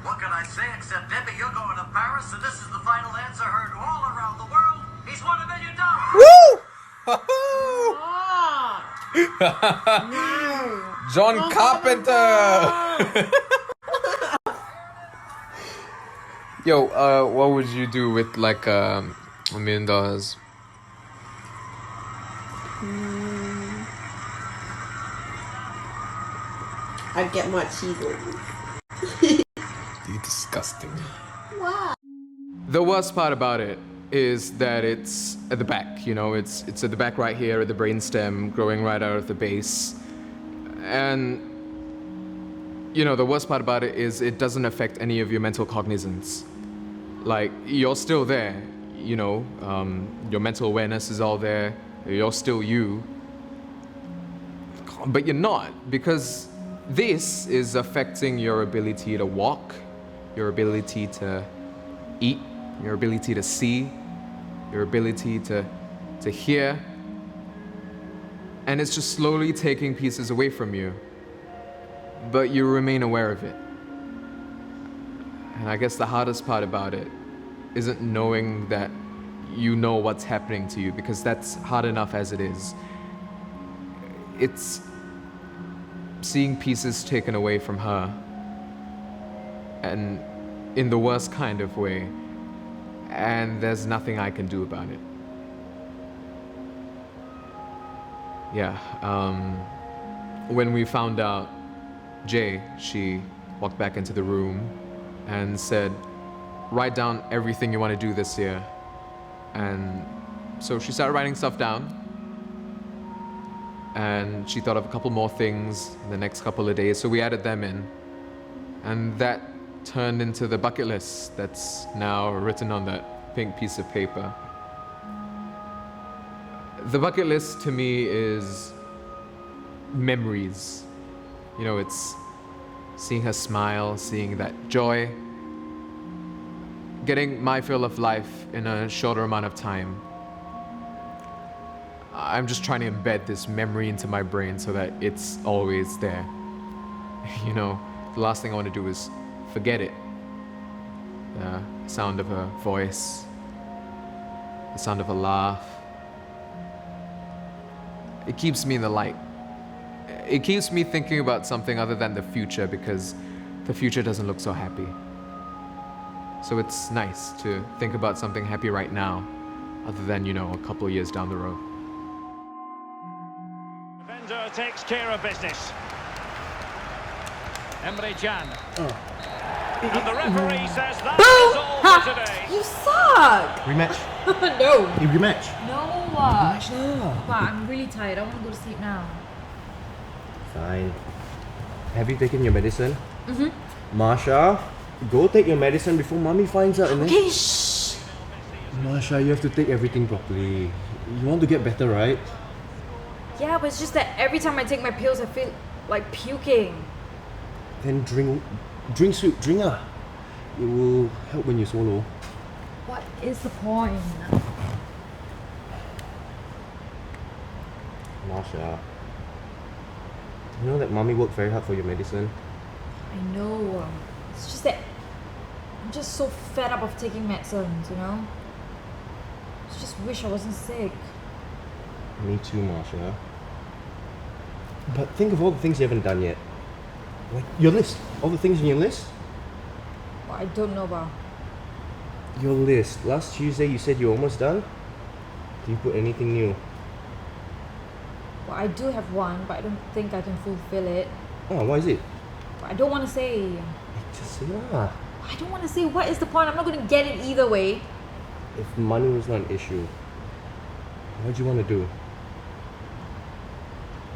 What can I say except, Debbie, you're going to Paris, and this is the final answer heard all around the world. He's won $1 million. Woo! John Carpenter! Yo, what would you do with like $1 million? I'd get more Cheetos. You're disgusting. Wow. The worst part about it is that it's at the back, you know, it's at the back right here at the brainstem, growing right out of the base. And, you know, the worst part about it is it doesn't affect any of your mental cognizance. Like, you're still there, you know, your mental awareness is all there, you're still you. But you're not, because this is affecting your ability to walk, your ability to eat, your ability to see, your ability to hear. And it's just slowly taking pieces away from you. But you remain aware of it. And I guess the hardest part about it isn't knowing that you know what's happening to you, because that's hard enough as it is. It's seeing pieces taken away from her, and in the worst kind of way, and there's nothing I can do about it. Yeah, when we found out Jay, she walked back into the room and said, write down everything you want to do this year. And so she started writing stuff down, and she thought of a couple more things in the next couple of days, so we added them in. And that turned into the bucket list that's now written on that pink piece of paper. The bucket list to me is memories. You know, it's seeing her smile, seeing that joy, getting my fill of life in a shorter amount of time. I'm just trying to embed this memory into my brain so that it's always there. You know, the last thing I want to do is forget it. The sound of her voice, the sound of her laugh. It keeps me in the light. It keeps me thinking about something other than the future, because the future doesn't look so happy. So it's nice to think about something happy right now, other than, you know, a couple of years down the road. Defender takes care of business. Emre Can. And the referee says that is all for today. You suck! Rematch? No. You rematch? No. Rematch now. But I'm really tired. I want to go to sleep now. Fine. Have you taken your medicine? Mm-hmm. Marsha, go take your medicine before mommy finds out. And then... Okay, shh. Marsha, you have to take everything properly. You want to get better, right? Yeah, but it's just that every time I take my pills, I feel like puking. Then drink soup, drink ah. It will help when you swallow. What is the point? Marsha, you know that mommy worked very hard for your medicine? I know. It's just that I'm just so fed up of taking medicines, you know? I just wish I wasn't sick. Me too, Marsha. But think of all the things you haven't done yet. Like your list. All the things in your list. What I don't know about. Your list. Last Tuesday you said you're almost done. Do you put anything new? Well, I do have one, but I don't think I can fulfill it. Oh, why is it? But I don't want to say. Just say lah. I don't want to say. What is the point? I'm not going to get it either way. If money was not an issue, what do you want to do?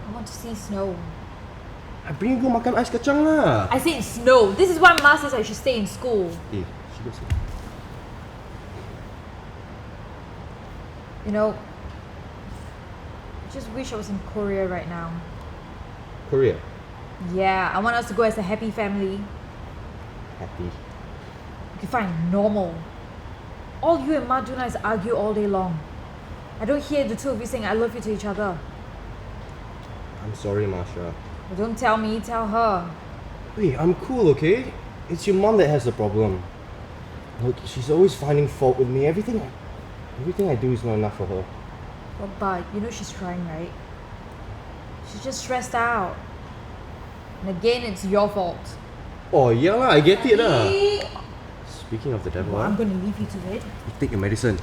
I want to see snow. I bring you go makan ais kacang lah. I said snow. This is why Ma says I should stay in school. Eh, she goes. You know, I just wish I was in Korea right now. Korea. Yeah, I want us to go as a happy family. Happy. Okay, fine, normal. All you and Ma do now is argue all day long. I don't hear the two of you saying I love you to each other. I'm sorry, Marsha. Well, don't tell me, tell her. Hey, I'm cool, okay? It's your mom that has the problem. Look, she's always finding fault with me. Everything I do is not enough for her. Well, but you know she's trying, right? She's just stressed out. And again, it's your fault. Oh, yeah lah, I get it lah. Hey. Speaking of the devil, Well, I'm gonna leave you to it. you take your medicine.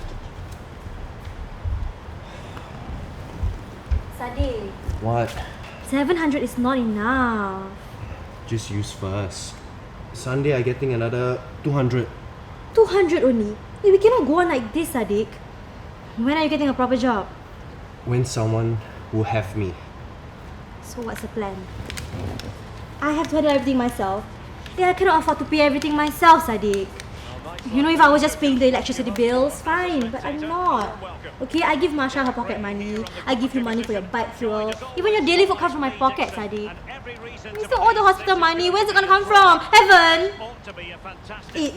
Sadiq, What? 700 is not enough. Just use first. Sunday I getting another 200. 200 only. Hey, we cannot go on like this, Sadiq. When are you getting a proper job? When someone will have me. So what's the plan? I have to handle everything myself. Yeah, I cannot afford to pay everything myself, Sadiq. You know, if I was just paying the electricity bills, fine, but I'm not. Okay, I give Masha her pocket money. I give you money for your bike fuel. Even your daily food comes from my pocket, Sadiq. You still owe the hospital money. Where's it gonna come from? Heaven? Hey,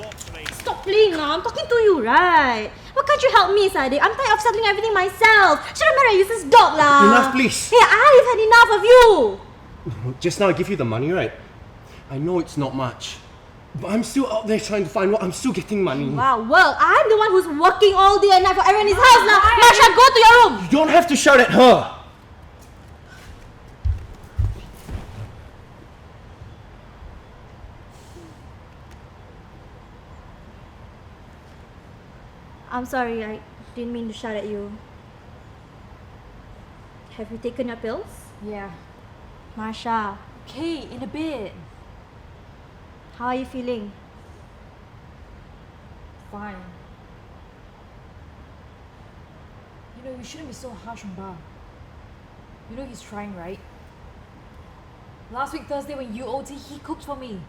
stop playing now. I'm talking to you, right? Why can't you help me, Sadiq? I'm tired of settling everything myself. Should've married a useless dog, lah. Enough, please. Hey, I've had enough of you. Just now I give you the money, right? I know it's not much. But I'm still out there trying to find work. I'm still getting money. Wow, well, I'm the one who's working all day and night for everyone in his house now. Masha, go to your room. You don't have to shout at her. I'm sorry, I didn't mean to shout at you. Have you taken your pills? Yeah. Masha, Okay, in a bit. how are you feeling? Fine. You know, you shouldn't be so harsh on Ba. You know he's trying, right? Last week Thursday when you OT, he cooked for me.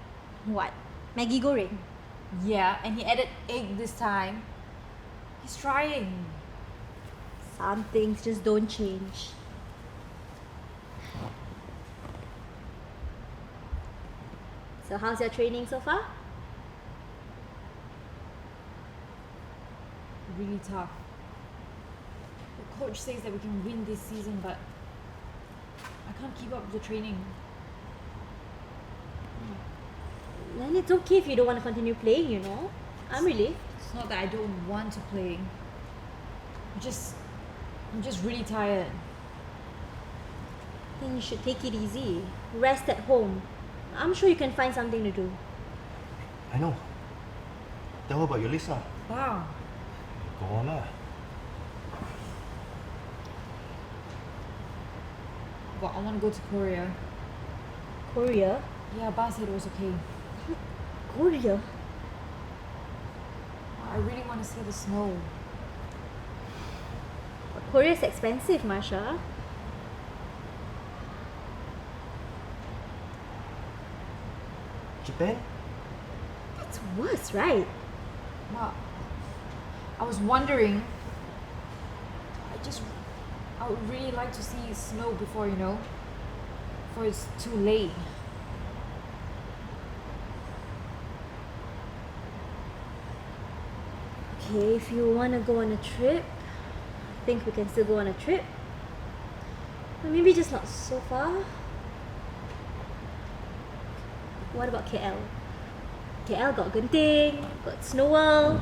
What? Maggie goreng? Yeah, and he added egg this time. He's trying. Some things just don't change. So how's your training so far? Really tough. The coach says that we can win this season, but I can't keep up with the training. Then it's okay if you don't want to continue playing, you know. I'm relieved. It's not that I don't want to play. I'm just really tired. Then you should take it easy. Rest at home. I'm sure you can find something to do. I know. Tell her about your list lah. Wow. Go on lah. But I want to go to Korea. Korea? Yeah, Ba said it was okay. Korea? I really want to see the snow. But Korea's expensive, Masha. Japan? That's worse, right? Ma, I was wondering. I would really like to see snow before, you know, before it's too late. Okay, if you want to go on a trip, I think we can still go on a trip. But maybe just not so far. What about KL? KL got Genting, got Snow World.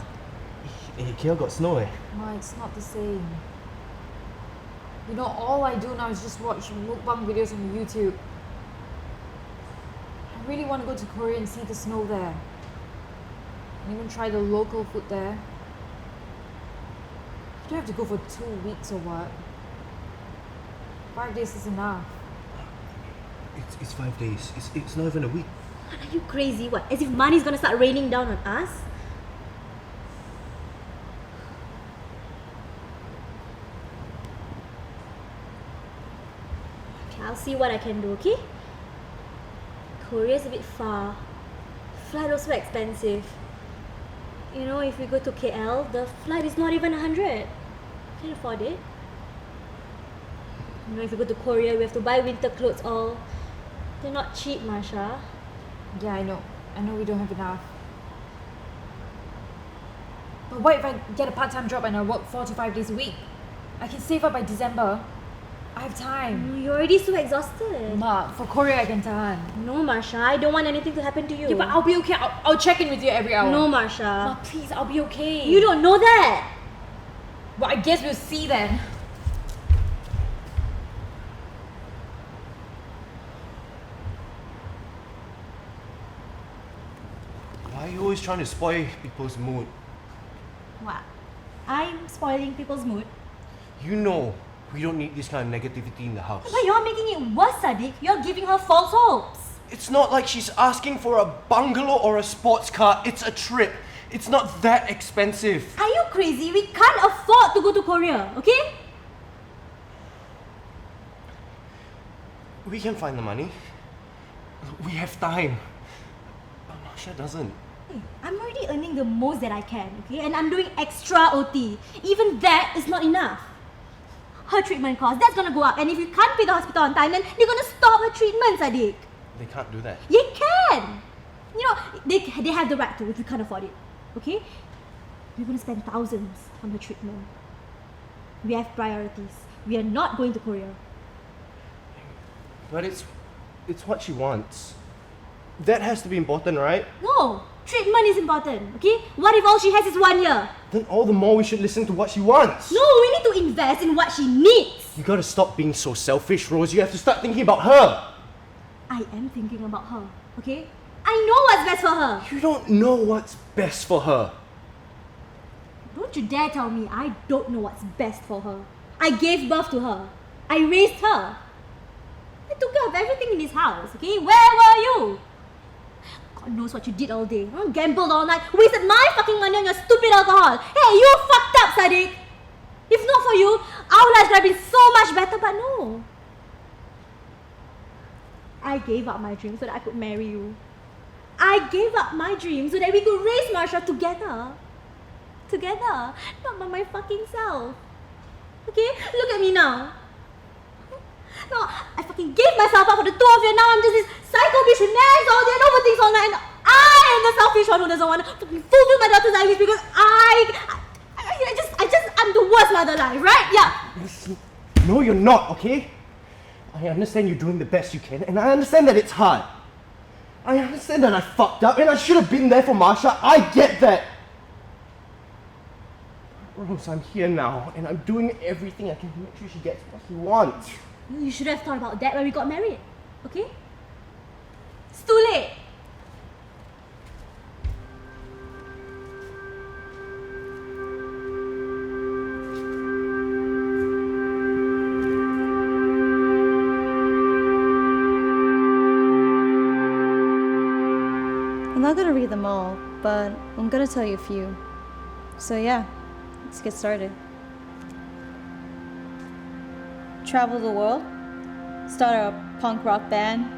Hey, KL got snow eh? Ma, it's not the same. You know, all I do now is just watch mukbang videos on YouTube. I really want to go to Korea and see the snow there. And even try the local food there. You don't have to go for 2 weeks or what. 5 days is enough. It's 5 days. It's not even a week. What, are you crazy? What? As if money's gonna start raining down on us? Okay, I'll see what I can do, okay? Korea's a bit far. Flight also expensive. You know, if we go to KL, the flight is not even 100. Can't afford it. You know, if we go to Korea, we have to buy winter clothes all. They're not cheap, Masha. Yeah, I know. I know we don't have enough. But what if I get a part-time job and I work 4 to 5 days a week? I can save up by December. I have time. You're already so exhausted. Ma, for Korea I can tahan. No, Marsha, I don't want anything to happen to you. Yeah, but I'll be okay. I'll check in with you every hour. No, Ma, Marsha. please, I'll be okay. You don't know that. Well, I guess we'll see then. Why are you always trying to spoil people's mood? What? I'm spoiling people's mood. You know we don't need this kind of negativity in the house. But you're making it worse, Sadiq. You're giving her false hopes. It's not like she's asking for a bungalow or a sports car. It's a trip. It's not that expensive. Are you crazy? We can't afford to go to Korea, okay? We can find the money. We have time. But Marsha doesn't. Hey, I'm already earning the most that I can, okay? And I'm doing extra OT. Even that is not enough. Her treatment cost, that's gonna go up. And if you can't pay the hospital on time, then they're gonna stop her treatment, Sadiq. They can't do that. You can! You know, they have the right to if you can't afford it, okay? We're gonna spend thousands on her treatment. We have priorities. We are not going to Korea. But it's what she wants. That has to be important, right? No! Treatment is important, okay? What if all she has is 1 year? Then all the more we should listen to what she wants. No, we need to invest in what she needs. You gotta stop being so selfish, Rose. You have to start thinking about her. I am thinking about her, okay? I know what's best for her. You don't know what's best for her. Don't you dare tell me I don't know what's best for her. I gave birth to her. I raised her. I took care of everything in this house, okay? Where were you? God knows what you did all day. Huh? Gambled all night, wasted my fucking money on your stupid alcohol. Hey, you fucked up, Sadiq. If not for you, our lives could have been so much better, but no. I gave up my dream so that I could marry you. I gave up my dream so that we could raise Marsha together. Together, not by my fucking self. Okay? Look at me now. No, I fucking gave myself up for the two of you. Now I'm just this psycho bitch who nags all day and overthinks all night. And I am the selfish one who doesn't want to fucking fulfill my daughter's eye wish because I'm the worst mother alive, right? Yeah. Listen, no, you're not, okay? I understand you're doing the best you can, and I understand that it's hard. I understand that I fucked up, and I should have been there for Marsha. I get that. Rose, I'm here now, and I'm doing everything I can to make sure she gets what she wants. You should have thought about that when we got married, okay? It's too late. I'm not gonna read them all, but I'm gonna tell you a few. So yeah, let's get started. Travel the world, start a punk rock band,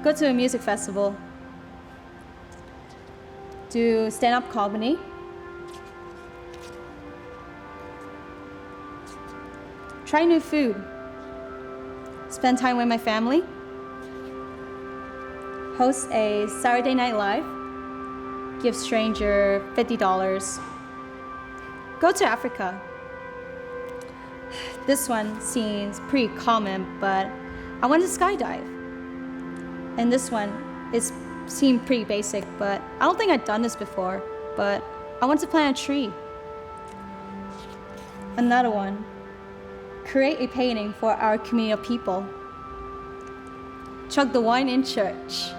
go to a music festival, do stand-up comedy, try new food, spend time with my family, host a Saturday Night Live, give stranger $50, go to Africa. This one seems pretty common, but I want to skydive. And this one seemed pretty basic, but I don't think I've done this before, but I want to plant a tree. Another one, create a painting for our community of people. Chug the wine in church.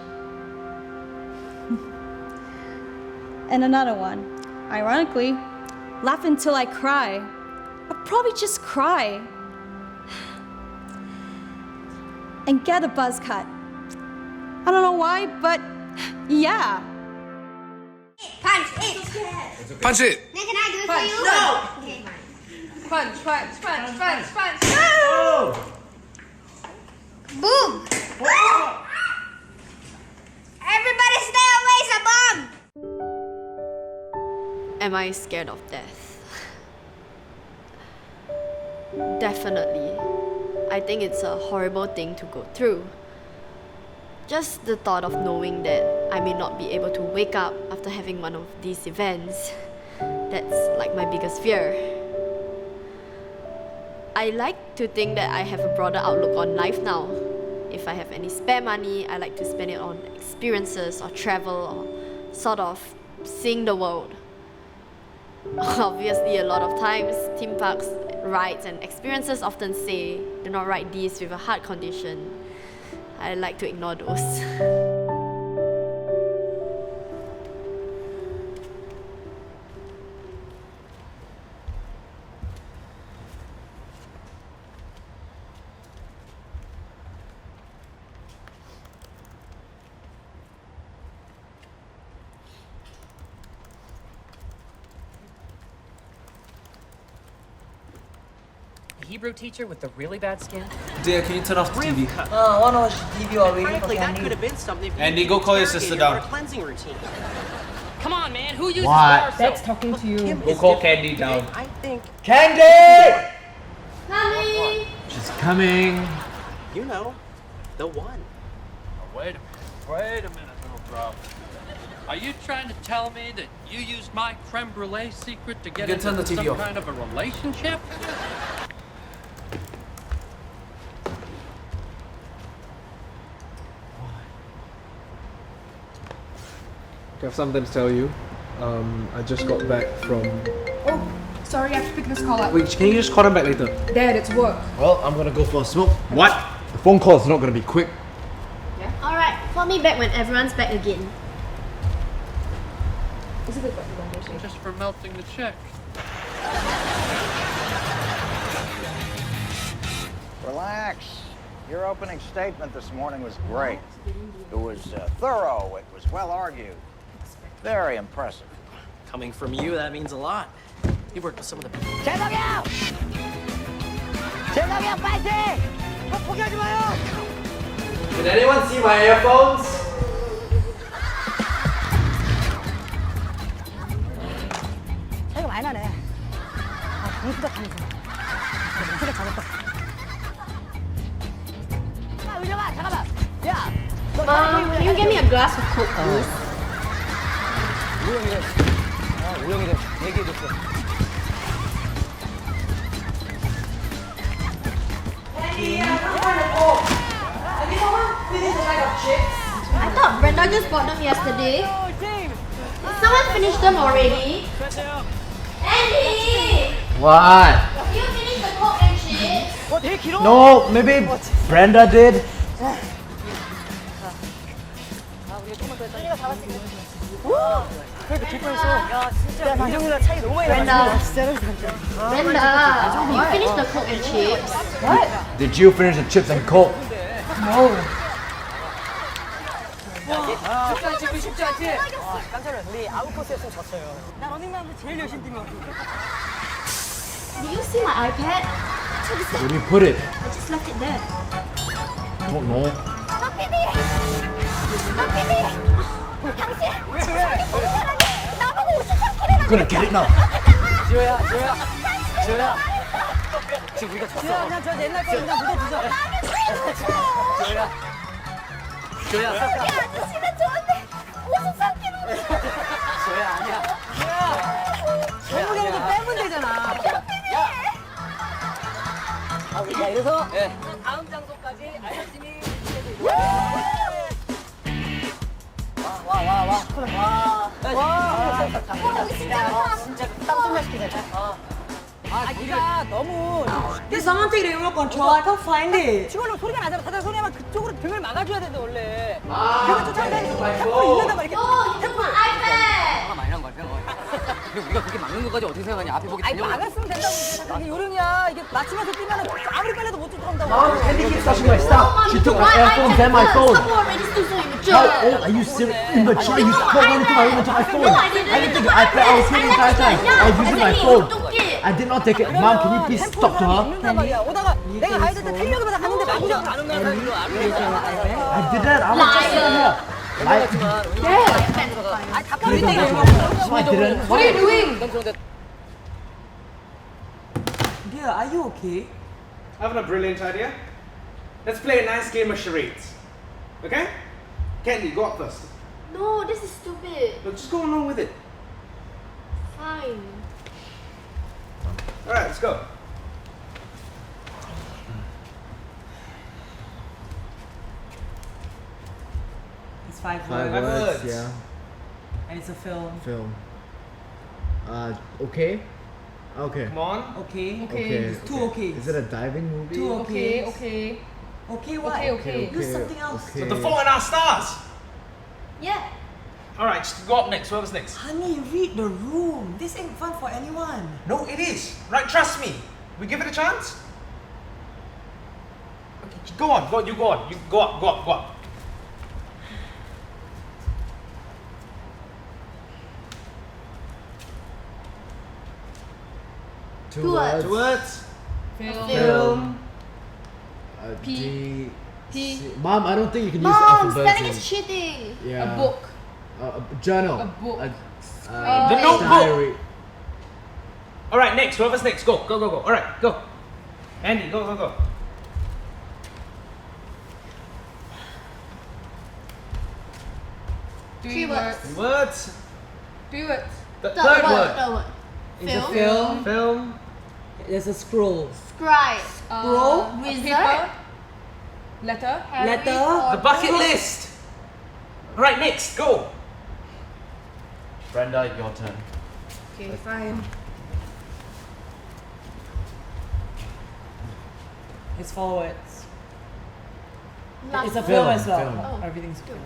And another one, ironically, laugh until I cry. I'll probably just cry. And get a buzz cut. I don't know why, but yeah. Punch it. Punch it! Then can I do it for you? No. Okay, fine. Punch, punch, punch, punch, punch. Oh! Boom! Everybody stay away, it's a bomb! Am I scared of death? Definitely. I think it's a horrible thing to go through. Just the thought of knowing that I may not be able to wake up after having one of these events, that's like my biggest fear. I like to think that I have a broader outlook on life now. If I have any spare money, I like to spend it on experiences or travel or sort of seeing the world. Obviously, a lot of times, theme parks, rides and experiences often say, do not ride these with a heart condition. I like to ignore those. Hebrew teacher with the really bad skin? Dear, can you turn off the TV? Wanna watch TV while waiting Frankly, for that Candy? could have been something for Andy, you go to call your interrogate sister in down. our cleansing routine. Come on, man. Who uses What? bar That's soap? talking to you. Go call Candy down. I think, Candy! Mommy! She's coming. you know, the one. Wait a minute, little bro. Are you trying to tell me that you used my creme brulee secret to get You can turn into the TV some off. kind of a relationship? I have something to tell you. I just got back from... Oh, sorry, I have to pick this call up. Wait, can you just call him back later? Dad, it's work. Well, I'm gonna go for a smoke. What? The phone call's not gonna be quick. Alright, call me back when everyone's back again. Is it what you want to say? Just for melting the check. Relax. Your opening statement this morning was great. It was thorough. It was well argued. Very impressive. Coming from you, that means a lot. You worked with some of the... Did anyone see my earphones? 차이가 많이 나네. 아, 공수가 다니죠. 공수가 작았다. 야, 의정아, 잠깐만. 야, Mom, can you get me a glass of Coke, please? 우영이래. 우영이래. 얘기해줬어. I thought Brenda just bought them yesterday. Did someone finish them already? Andy! What? You finished the Coke and chips? No, maybe Brenda did. Brenda, you finished the Coke and chips? What? Did you finish the chips and coke? No. 쉽지 않지? 그 쉽지 않지? 깜짝 놀랐어. 우리 아웃 코스였으면 졌어요. 나 러닝맨한테 제일 열심히 뛰면. Did you see my iPad? Where do you put it? I just left it there. Don't know. I'm gonna get it now. 지호야. 지금 우리가 졌어. 그냥 저 옛날 거 그냥 묻어두자. 지호야. 아저씨는 좋은데 무슨 삭히는 지호야 아니야. 결국에는 빼면 되잖아. 야 이래서 다음 장소까지 열심히 진짜 땀좀 마시게 되자. 네가 너무. Did someone take the remote control? I can't find it. 지금은 소리가 나잖아. 다들 소리하면 그쪽으로 등을 막아줘야 되는데 원래. 그거 쫓아내는 템포 있는다 막 이렇게. 템포 iPad! 화가 많이 난 거야. 근데 우리가 그렇게 막는 것까지 어떻게 생각하냐? 앞에 보기 달려. 막았으면 된다고. 이게 요령이야. 이게 맞추면서 뛰면은 아무리 빨라도 못 쫓아온다고. Mom, Candy keeps touching my stuff. She took my earphones and my phone. Someone already still so immature. How old are you still immature? You went into my room and took my phone. No, I didn't. I didn't take your iPad. I was here the entire time. I was using my phone. I did not take it. Mom, can you please talk to her? 오다가 내가 가야 될때 달려가면서 가는데 막으려. I didn't. I was just sitting here. I didn't. What are you doing? Dear, are you okay? Having a brilliant idea. Let's play a nice game of charades. Okay? Candy, go up first. No, this is stupid. But just go along with it. Fine. Alright, let's go. It's 5 5 words. words, yeah. And it's a film. Film. Okay? Okay. Come on. Okay. Okay. It's 2 okay. Is it a diving movie? 2 okay. Okay. Okay what? Okay. Use something else. Okay. The Fault in Our Stars. Yeah. Alright, just go up next. Whoever's next. Honey, read the room. This ain't fun for anyone. No, it is. Right, trust me. We give it a chance. Okay, go on. You go on. You go up. Two words. 2 words. Film. P. P. Mom, I don't think you can use Mom, alphabets. spelling is cheating. Yeah. A book. A journal. A book. The notebook. Diary. Alright, next. Whoever's next. Go. Alright, go. Andy, go. 3 words. 3 words. 3 words. The third word. Third word. It's a film. Film. There's a scroll. Scribe. Scroll. A Wizard. paper. Letter. Harry Letter. Potter. The bucket list. Alright, next. Go. Brenda, your turn. Okay, fine. It's 4 words. Last It's a word. film as well. Film. Oh. Everything's film.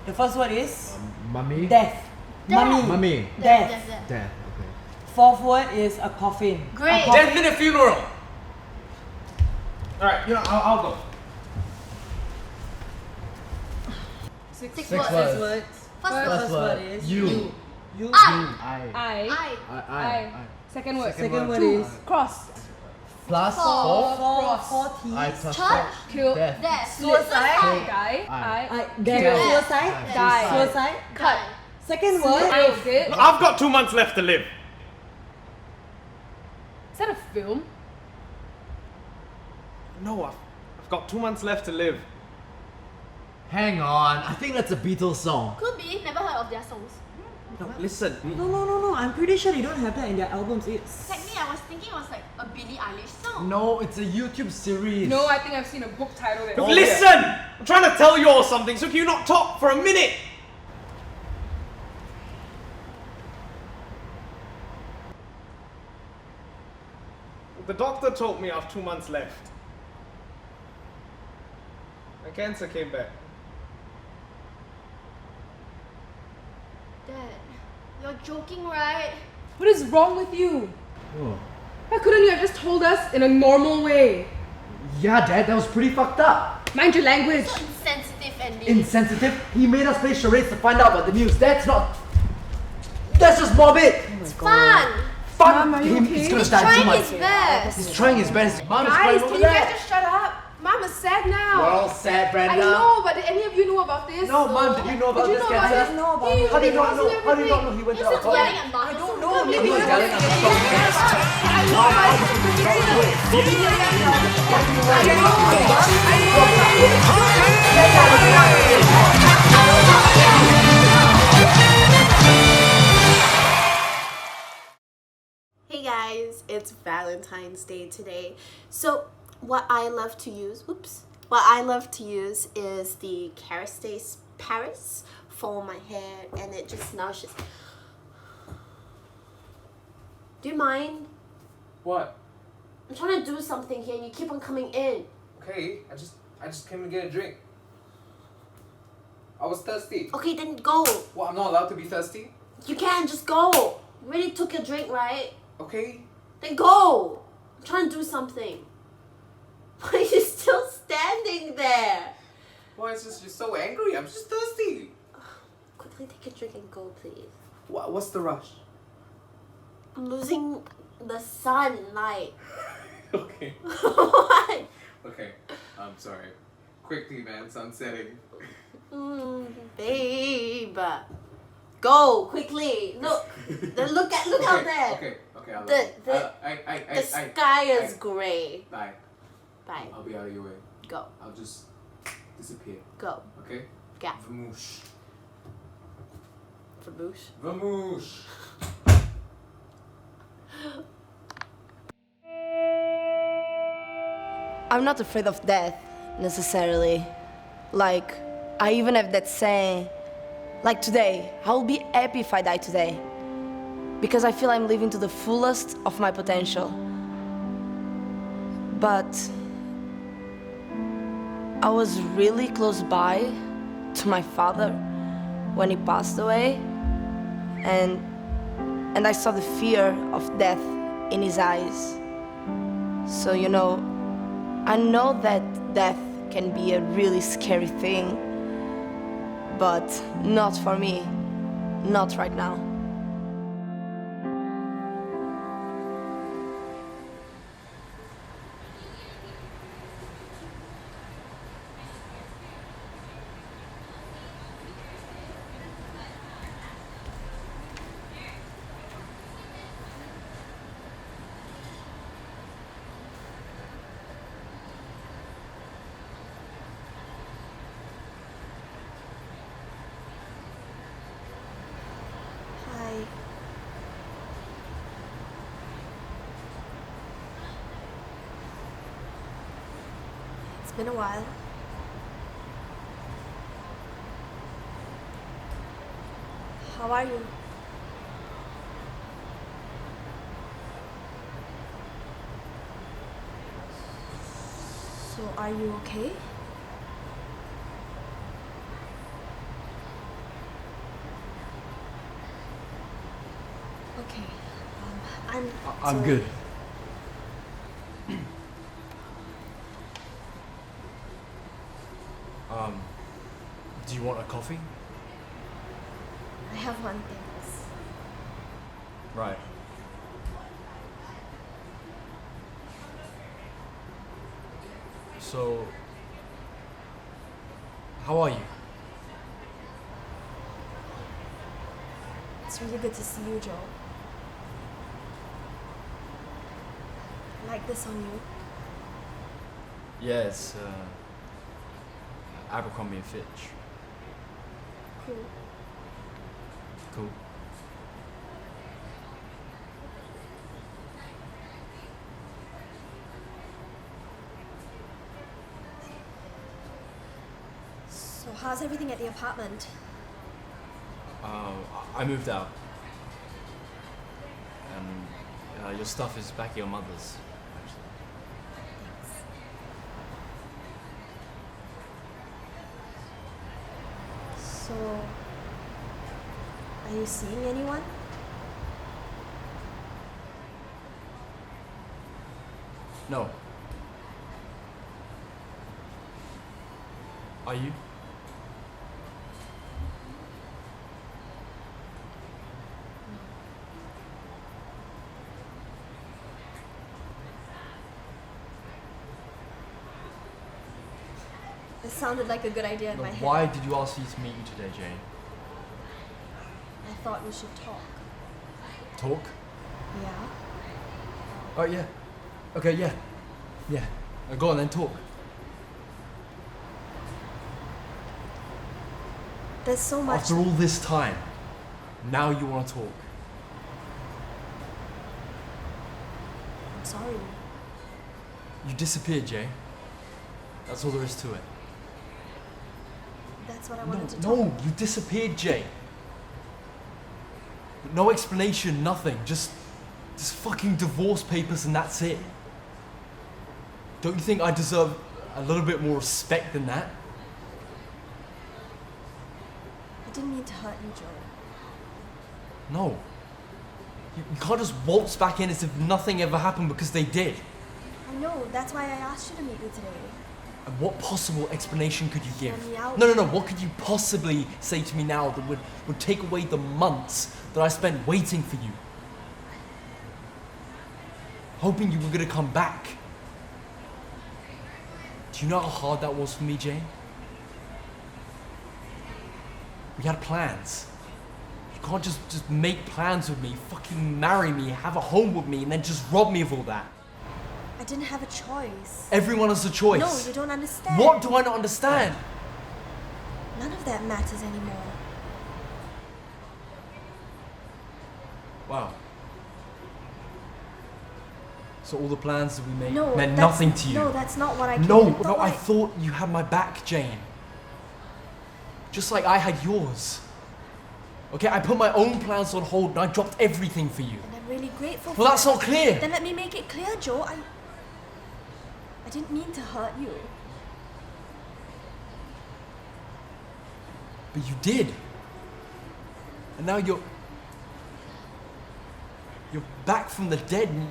The first word is Mummy. death. Mummy. Mummy. Death. Death. Okay. 4th word is a coffin. Great. Death in a funeral. Alright, I'll go. 6 Six words. words. First word. is You. You. I. I. Second word. Second word is Cross. Plus Four. 4 T's. I plus Church. Kill. Death. Death. Suicide. Die. Death. Kill. Suicide. Die. Suicide. Cut. Second word. Is I've got 2 months left to live. that a film? No, I've got 2 months left to live. Hang on. I think that's a Beatles song. Could be. Never heard of their songs. No, listen. No. I'm pretty sure they don't have that in their albums. It's Technically, I was thinking it was like a Billie Eilish song. No, it's a YouTube series. No, I think I've seen a book title that. Listen! I'm trying to tell you all something, so can you not talk for a minute? The doctor told me I have 2 months left. My cancer came back. Dad, you're joking, right? What is wrong with you? Oh. Why couldn't you have just told us in a normal way? Yeah, Dad, that was pretty fucked up. Mind your language. So insensitive, Andy. Insensitive? He made us play charades to find out about the news. That's just morbid. It's fun. Fuck Mom, are you him. okay? He's gonna He's die in 2 trying months. his best. He's trying his best. Mom is Guys, crying can over you guys that. just shut up? Mom is sad now. We're all sad, Brenda. I know, but did any of you know about this? No, Mom, did you know about Did you this know cancer? about this? How do you not know? How do you not know he went He's to just yelling at Marcus. I don't know. Maybe he's yelling at Hey guys, it's Valentine's Day today. So what I love to use is the Kerastase Paris for my hair, and it just nourishes. Do you mind? What? I'm trying to do something here and you keep on coming in. Okay, I just came to get a drink. I was thirsty. Okay, then go. What, I'm not allowed to be thirsty? You can, just go. You already took your drink, right? Okay. Then go. I'm trying to do something. Why are you still standing there? Why is this? You're so angry. I'm just thirsty. Quickly take a drink and go, please. What's the rush? I'm losing the sunlight. Okay. What? Okay. I'm sorry. Quickly, man. Sun's setting. Babe. Go quickly. Look. Look out there. Okay. I'll The sky is gray. Bye. Bye. I'll be out of your way. Go. I'll just disappear. Go. Okay? Yeah. Vamoosh. Vamoosh. Vamoosh. I'm not afraid of death, necessarily. Like, I even have that saying, Like today, I will be happy if I die today. Because I feel I'm living to the fullest of my potential. But I was really close by to my father when he passed away, and I saw the fear of death in his eyes. So, you know, I know that death can be a really scary thing, but not for me, not right now. It's been a while. How are you? So, are you okay? Okay. I'm sorry. good. Do you want a coffee? I have one, thanks. Right. So, how are you? It's really good to see you, Joe. I like this on you. Yeah, it's Abercrombie & Fitch. Cool. Cool. So how's everything at the apartment? I moved out. And your stuff is back at your mother's, actually. So, are you seeing anyone? No. Are you? It sounded like a good idea in my head. Why did you ask me to meet you today, Jane? I thought we should talk. Talk? Yeah? Oh, yeah. Okay, yeah. Yeah. Go on then, talk. There's so much. After all this time, now you want to talk. I'm sorry. You disappeared, Jay. That's all there is to it. That's what I wanted to talk. No, you disappeared, Jay. No explanation, nothing. Just fucking divorce papers and that's it. Don't you think I deserve a little bit more respect than that? I didn't mean to hurt you, Joe. No. You can't just waltz back in as if nothing ever happened because they did. I know, that's why I asked you to meet me today. And what possible explanation could you give? Hear me out. No. What could you possibly say to me now that would take away the months that I spent waiting for you? Hoping you were going to come back. Do you know how hard that was for me, Jane? We had plans. You can't just make plans with me, fucking marry me, have a home with me, and then just rob me of all that. I didn't have a choice. Everyone has a choice. No, you don't understand. What do I not understand? None of that matters anymore. Wow. So all the plans that we made No, meant that's- nothing to you? No, that's not what I came No, to I thought you had my back, Jane. Just like I had yours. Okay, I put my own plans on hold and I dropped everything for you. And I'm really grateful for Well, that's that. not clear. Then let me make it clear, Joe. I didn't mean to hurt you. But you did. And now you're back from the dead and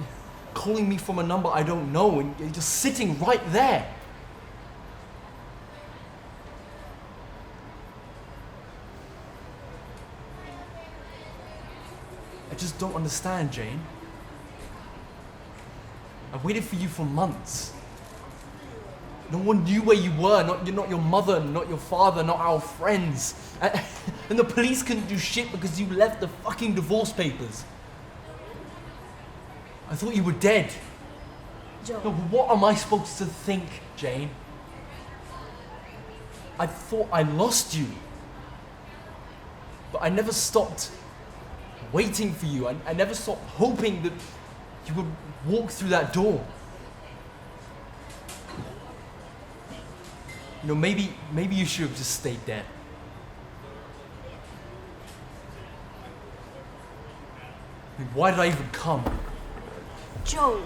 calling me from a number I don't know, and you're just sitting right there. I just don't understand, Jane. I waited for you for months. No one knew where you were, not your mother, not your father, not our friends. And the police couldn't do shit because you left the fucking divorce papers. I thought you were dead. Joe. No, but what am I supposed to think, Jane? I thought I lost you. But I never stopped waiting for you. I never stopped hoping that you would walk through that door. You know, maybe you should have just stayed there. I mean, why did I even come? Joe.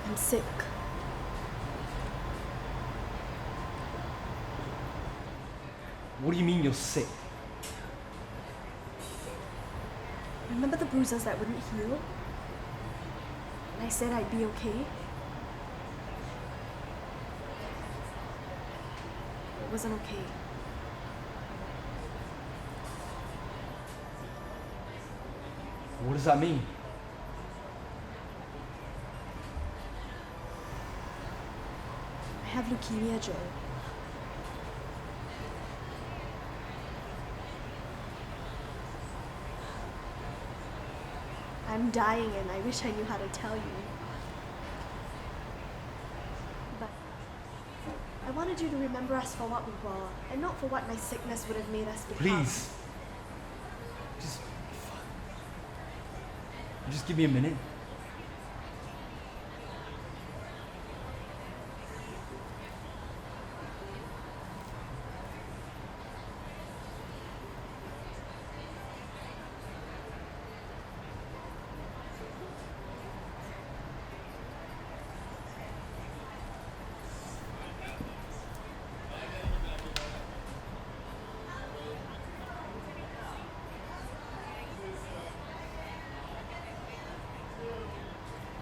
I'm sick. What do you mean you're sick? Remember the bruises that wouldn't heal? And I said I'd be okay? It wasn't okay. What does that mean? I have leukemia, Joe. I'm dying and I wish I knew how to tell you. But I wanted you to remember us for what we were, and not for what my sickness would have made us become. Please. Just give me a minute.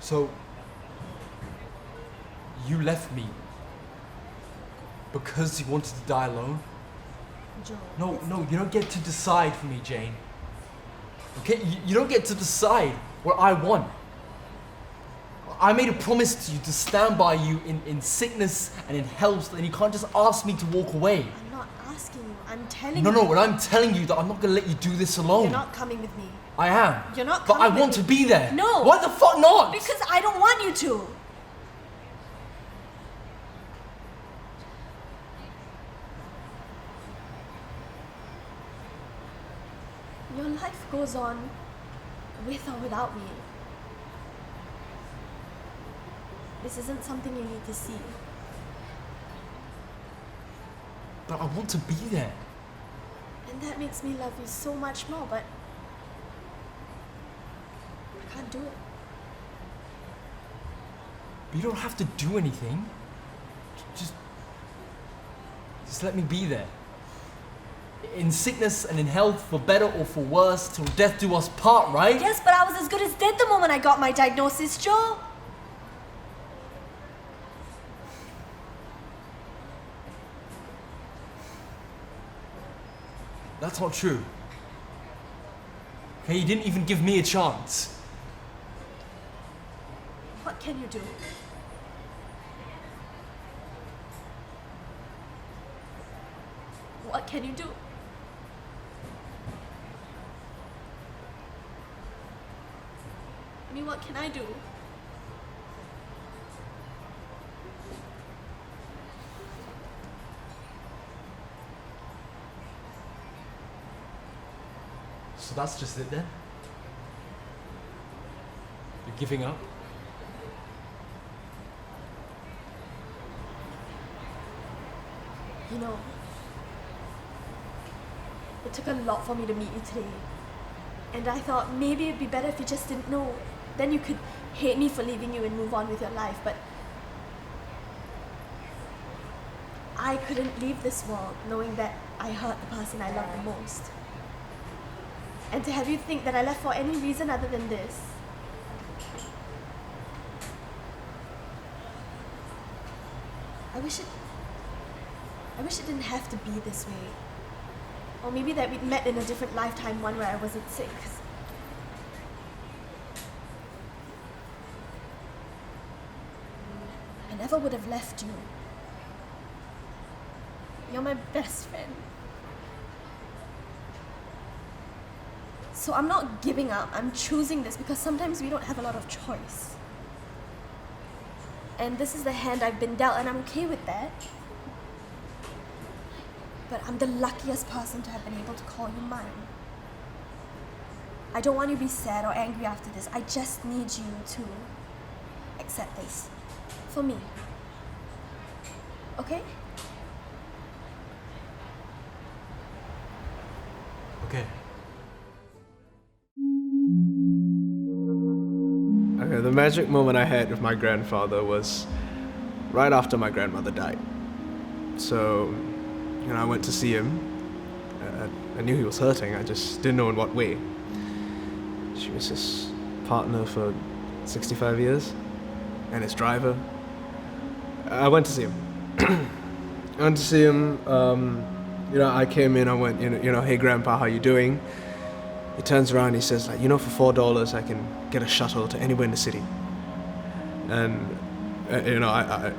So, you left me because you wanted to die alone? Joe. No, you don't get to decide for me, Jane. Okay, you don't get to decide what I want. I made a promise to you to stand by you in sickness and in health, and you can't just ask me to walk away. I'm not asking you, I'm telling you. No, but I'm telling you that I'm not gonna let you do this alone. You're not coming with me. I am. You're not But coming I want with to me. be there. No. Why the fuck not? Because I don't want you to. Your life goes on with or without me. This isn't something you need to see. But I want to be there. And that makes me love you so much more, but I can't do it. But you don't have to do anything. Just let me be there. In sickness and in health, for better or for worse, till death do us part, right? Yes, but I was as good as dead the moment I got my diagnosis, Joe. That's not true. Okay, you didn't even give me a chance. What can you do? What can you do? I mean, what can I do? So that's just it then? You're giving up? You know, it took a lot for me to meet you today. And I thought maybe it'd be better if you just didn't know. Then you could hate me for leaving you and move on with your life. But I couldn't leave this world knowing that I hurt the person I love the most. And to have you think that I left for any reason other than this. I wish it didn't have to be this way. Or maybe that we'd met in a different lifetime, one where I wasn't sick. I never would have left you. You're my best friend. So I'm not giving up. I'm choosing this because sometimes we don't have a lot of choice. And this is the hand I've been dealt, and I'm okay with that. But I'm the luckiest person to have been able to call you mine. I don't want you to be sad or angry after this. I just need you to accept this. For me. Okay? Okay. Okay, the magic moment I had with my grandfather was right after my grandmother died. So, you know, I went to see him. I knew he was hurting, I just didn't know in what way. She was his partner for 65 years, and his driver. I went to see him. I went to see him, you know, I came in, I went, you know, hey grandpa, how you doing? He turns around, he says, like, you know, for $4 I can get a shuttle to anywhere in the city. And, you know, I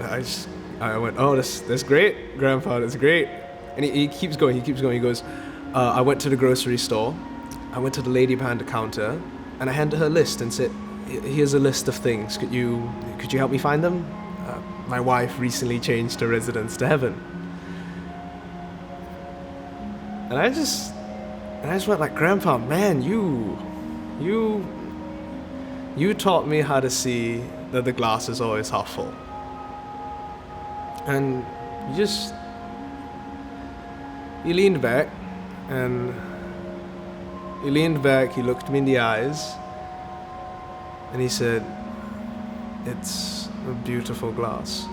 went, oh, that's great, grandpa, that's great. And he keeps going, he goes, I went to the grocery store, I went to the lady behind the counter, and I handed her a list and said, here's a list of things, could you help me find them? My wife recently changed her residence to heaven. And I just went like, Grandpa, man, you taught me how to see that the glass is always half full. And he leaned back, he looked me in the eyes, and he said, it's a beautiful glass.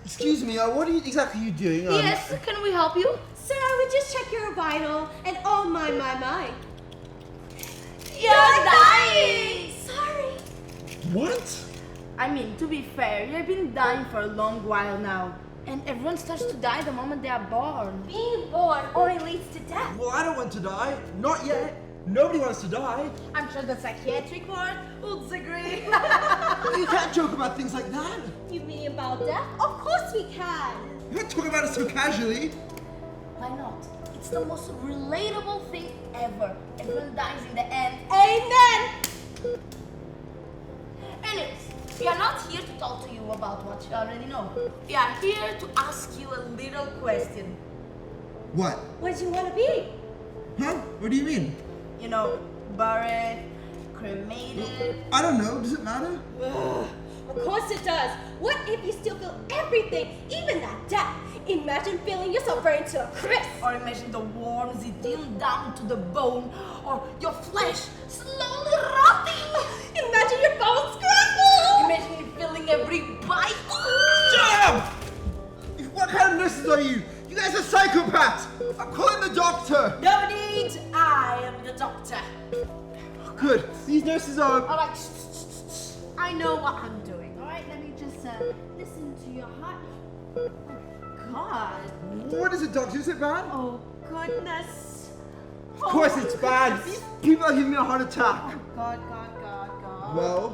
Excuse me, what exactly are you doing? Yes, can we help you? Sir, we just checked your vital, and oh my. You're dying! Sorry. What? I mean, to be fair, you've been dying for a long while now. And everyone starts to die the moment they are born. Being born only leads to death. Well, I don't want to die. Not yet. Nobody wants to die. I'm sure the psychiatric ward would agree. You can't joke about things like that. You mean about death? Of course we can. You can't talk about it so casually. Why not? It's the most relatable thing ever. Everyone dies in the end. Amen! Anyways, we are not here to talk to you about what you already know. We are here to ask you a little question. What? What do you want to be? Huh? What do you mean? You know, buried, cremated. I don't know. Does it matter? Of course it does. What if you still feel everything, even that death? Imagine feeling yourself burned to a crisp. Or imagine the worms eating down to the bone. Or your flesh slowly rotting. Imagine your bones scramble. Imagine you feeling every bite. Shut up! What kind of nurses are you? You guys are psychopaths! I'm calling the doctor! No need! I am the doctor. Good. These nurses are... Alright, I know what I'm doing. Alright, let me just listen to your heart. Oh, God. What is it, doctor? Is it bad? Oh, goodness. Of course it's bad. People are giving me a heart attack. God. Well,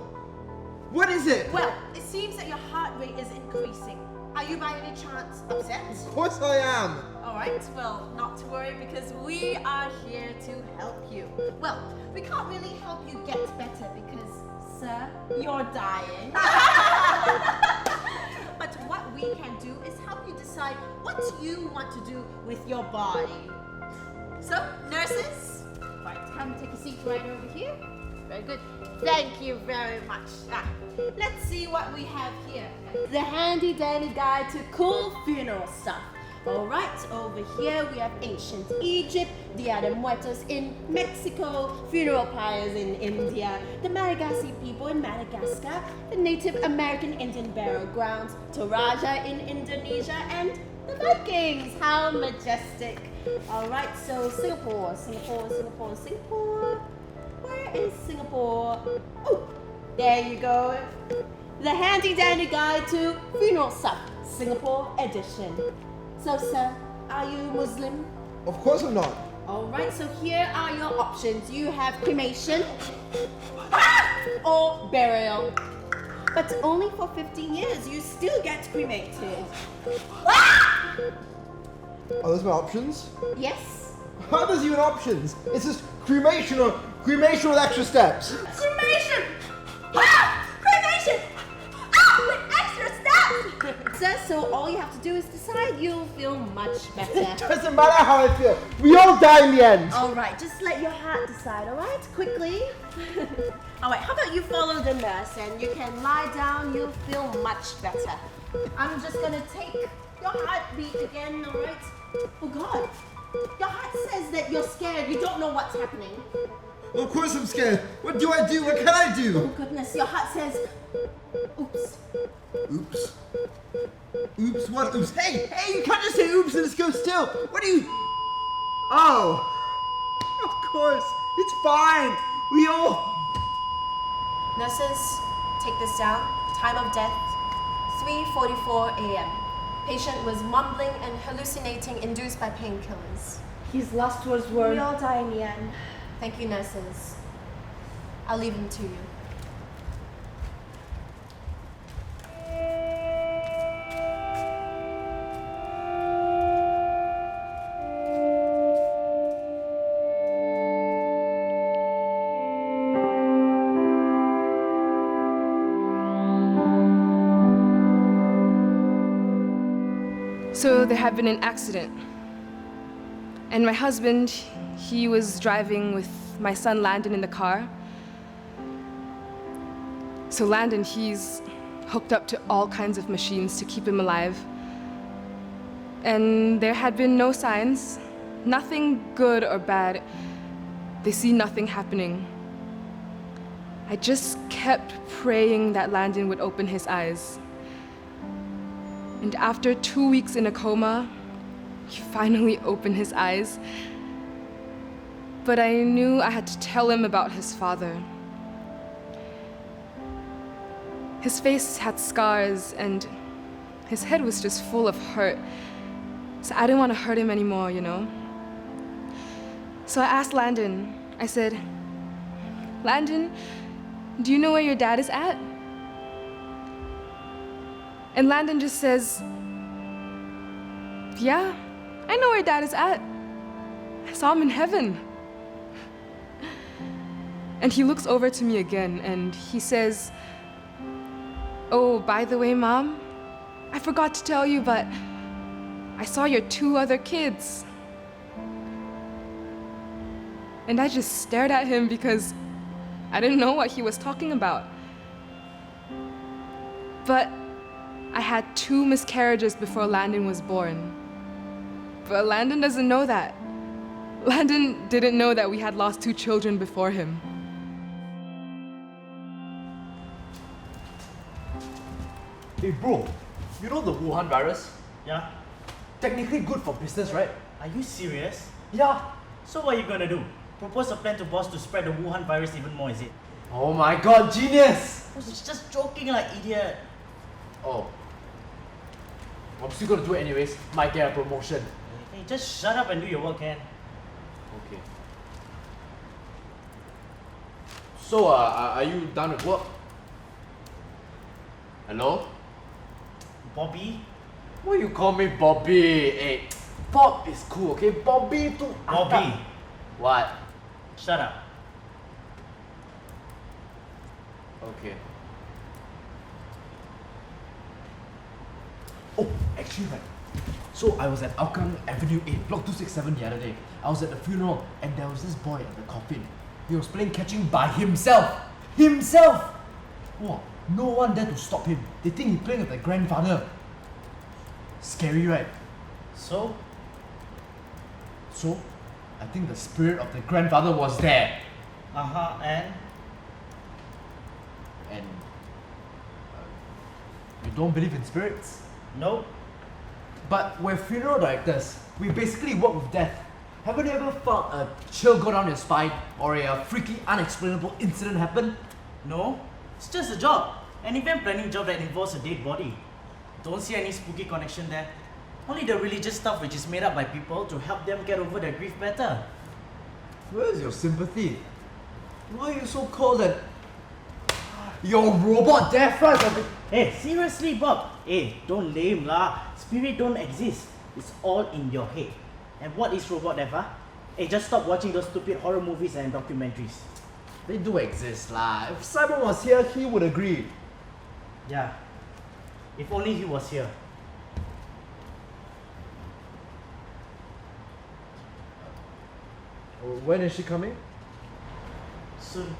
what is it? Well, it seems that your heart rate is increasing. Are you by any chance upset? Of course I am. Alright, well, not to worry because we are here to help you. Well, we can't really help you get better because, sir, you're dying. But what we can do is help you decide what you want to do with your body. So, nurses, right, come take a seat right over here. Very good. Thank you very much. Now, let's see what we have here. The handy dandy guide to cool funeral stuff. Alright, over here we have ancient Egypt, Dia de Muertos in Mexico, funeral pyres in India, the Malagasy people in Madagascar, the Native American Indian burial grounds, Toraja in Indonesia, and the Vikings. How majestic. Alright, so Singapore. Where is Singapore? Oh, there you go. The handy dandy guide to funeral stuff, Singapore edition. So, sir, are you Muslim? Of course I'm not. Alright, so here are your options. You have cremation or burial. But only for 15 years, you still get cremated. Are those my options? Yes. How does even options? It's just cremation or cremation with extra steps. Cremation! Cremation! With extra steps! Sir, so all you have to do is decide. You'll feel much better. It doesn't matter how I feel. We all die in the end. Alright, just let your heart decide, alright? Quickly. Alright, how about you follow the nurse and you can lie down. You'll feel much better. I'm just gonna take your heartbeat again, alright? Oh God. Your heart says that you're scared. You don't know what's happening. Of course I'm scared. What do I do? What can I do? Oh goodness, your heart says, oops. Oops. Oops, what? Oops. Hey, you can't just say oops and just go still. What do you... Oh. Of course. It's fine. We all... Nurses, take this down. Time of death, 3:44 a.m. Patient was mumbling and hallucinating induced by painkillers. His last words were... We all die in the end. Thank you, nurses. I'll leave him to you. So there had been an accident. And my husband, he was driving with my son Landon in the car. So Landon, he's hooked up to all kinds of machines to keep him alive. And there had been no signs, nothing good or bad. They see nothing happening. I just kept praying that Landon would open his eyes. And after 2 weeks in a coma, he finally opened his eyes. But I knew I had to tell him about his father. His face had scars and his head was just full of hurt. So I didn't want to hurt him anymore, you know? So I asked Landon, I said, Landon, do you know where your dad is at? And Landon just says, yeah, I know where Dad is at. I saw him in heaven. And he looks over to me again and he says, oh, by the way, Mom, I forgot to tell you, but I saw your 2 other kids. And I just stared at him because I didn't know what he was talking about. But I had 2 miscarriages before Landon was born. But Landon doesn't know that. Landon didn't know that we had lost 2 children before him. Hey bro, you know the Wuhan virus? Yeah? Technically good for business, right? Are you serious? Yeah. So what are you gonna do? Propose a plan to boss to spread the Wuhan virus even more, is it? Oh my god, genius! I was just joking like idiot. Oh. I'm still gonna do it anyways. Might get a promotion. Hey, just shut up and do your work, Ken. Okay. So, are you done with work? Hello? Bobby? Why you call me Bobby? Hey, Bob is cool, okay? Bobby too. Bobby. What? Shut up. Okay. Oh, actually, right. So I was at Hougang Avenue 8, Block 267 the other day. I was at the funeral and there was this boy at the coffin. He was playing catching by himself. Himself! Wow, no one there to stop him. They think he's playing with their grandfather. Scary, right? So? So, I think the spirit of the grandfather was there. And? And you don't believe in spirits? No. But we're funeral directors. We basically work with death. Haven't you ever felt a chill go down your spine or a freaky unexplainable incident happen? No. It's just a job. An event planning job that involves a dead body. Don't see any spooky connection there. Only the religious stuff which is made up by people to help them get over their grief better. Where's your sympathy? Why are you so cold that your robot death flies of it? Hey, seriously, Bob. Hey, don't lame lah. Spirit don't exist. It's all in your head. And what is robot death, huh? Hey, just stop watching those stupid horror movies and documentaries. They do exist lah. If Simon was here, he would agree. Yeah. If only he was here. When is she coming? Soon.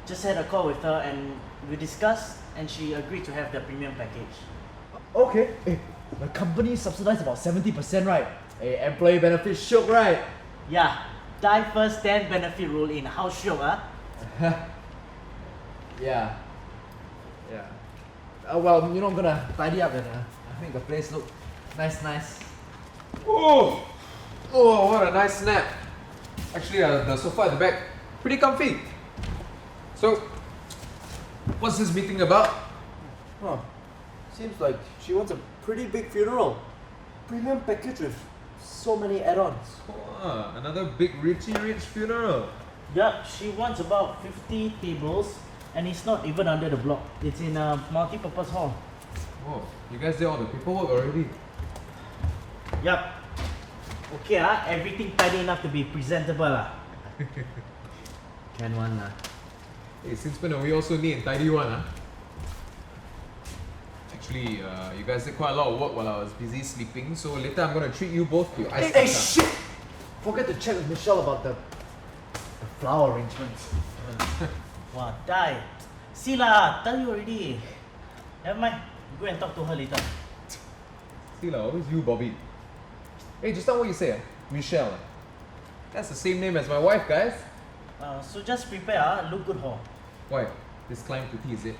Just had a call with her and we discussed and she agreed to have the premium package. Okay. Hey, the company subsidized about 70%, right? Hey, employee benefits shook, right? Yeah. Die first, then benefit roll in. How shook, huh? Yeah. Well, you know, I'm gonna tidy up and make the place look nice. Oh, what a nice nap. Actually, the sofa at the back, pretty comfy. So, what's this meeting about? Seems like she wants a pretty big funeral. Premium package with so many add-ons. Another big rich funeral. Yup, she wants about 50 tables and it's not even under the block. It's in a multi-purpose hall. Oh, you guys did all the paperwork already? Yup. Okay, everything tidy enough to be presentable. Can one. Hey, since when are we also need a tidy one? Actually, you guys did quite a lot of work while I was busy sleeping, so later I'm gonna treat you both to your ice Hey, shit! Forget to check with Michelle about the flower arrangements. Wow, die. See lah, tell you already. Never mind, go and talk to her later. See lah, always you, Bobby. Hey, just now what you say, Michelle. That's the same name as my wife, guys. So just prepare, look good, ho. Why? This climb to tea, is it?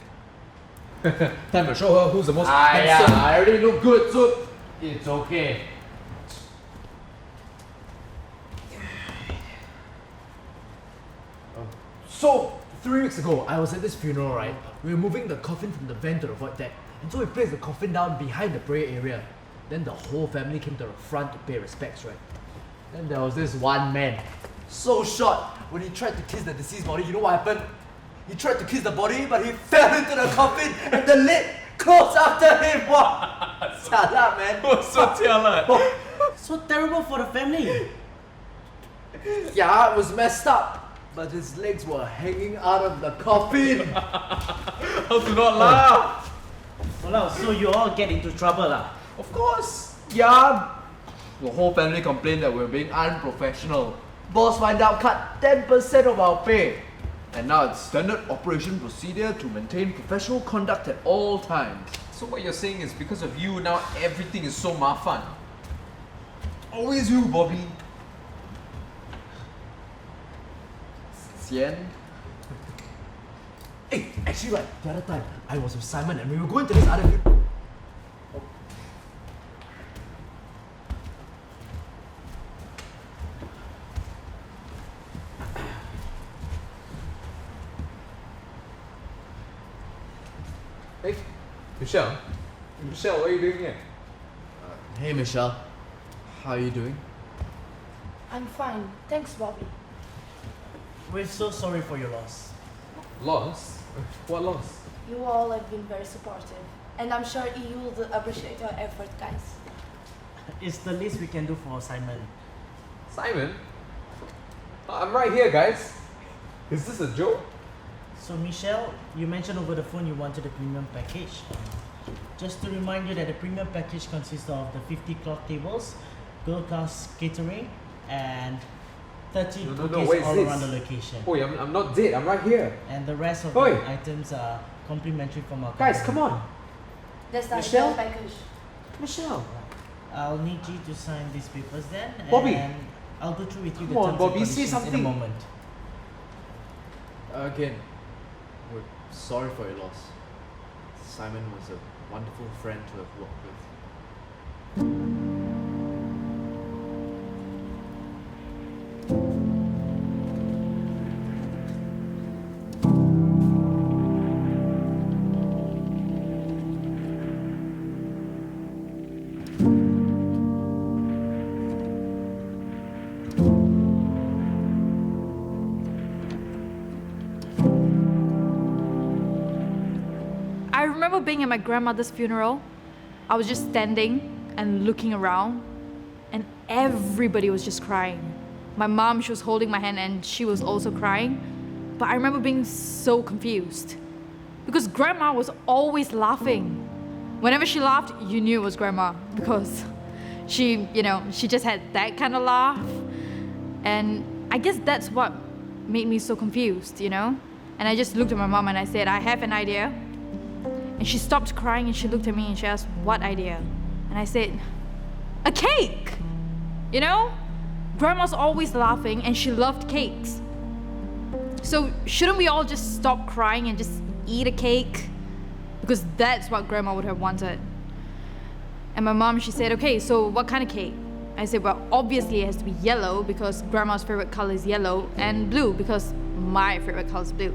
Time to show her who's the most handsome. Yeah, I already look good, so it's okay. So, 3 weeks ago, I was at this funeral, right? We were moving the coffin from the van to the void deck. And so we placed the coffin down behind the prayer area. Then the whole family came to the front to pay respects, right? Then there was this one man, so short, when he tried to kiss the deceased body, you know what happened? He tried to kiss the body, but he fell into the coffin and the lid closed after him. Wow! Jialat, man. So jialat. So terrible for the family. Yeah, it was messed up. But his legs were hanging out of the coffin. How to not laugh? Well, so you all get into trouble, lah. Of course. Yeah. The whole family complained that we're being unprofessional. Boss find out cut 10% of our pay. And now it's standard operation procedure to maintain professional conduct at all times. So what you're saying is because of you, now everything is so mafan. Always you, Bobby. Sian. Hey, actually right, the other time, I was with Simon and we were going to this other Hey, Michelle. Michelle, what are you doing here? Hey Michelle, how are you doing? I'm fine. Thanks, Bobby. We're so sorry for your loss. Loss? What loss? You all have been very supportive, and I'm sure you will appreciate your effort, guys. It's the least we can do for Simon. Simon? I'm right here, guys. Is this a joke? So Michelle, you mentioned over the phone you wanted a premium package. Just to remind you that the premium package consists of the 50 clock tables, world-class catering, and 30 bouquets all around the location. Oi, I'm not dead. I'm right here. And the rest of Oi. the items are complimentary from our Guys, company. come on. That's the Michelle? entire package. Michelle. I'll need you to sign these papers then. Bobby. And I'll go through with you Come the on, terms Bobby, and say conditions in a something. moment. Again, we're sorry for your loss. Simon was a wonderful friend to have worked with. I remember being at my grandmother's funeral. I was just standing and looking around, and everybody was just crying. My mom, she was holding my hand and she was also crying. But I remember being so confused because grandma was always laughing. Whenever she laughed, you knew it was grandma because she just had that kind of laugh. And I guess that's what made me so confused, And I just looked at my mom and I said, I have an idea. And she stopped crying and she looked at me and she asked, what idea? And I said, a cake! Grandma's always laughing and she loved cakes. So shouldn't we all just stop crying and just eat a cake? Because that's what grandma would have wanted. And my mom, she said, okay, so what kind of cake? I said, well, obviously it has to be yellow because grandma's favorite color is yellow, and blue because my favorite color is blue.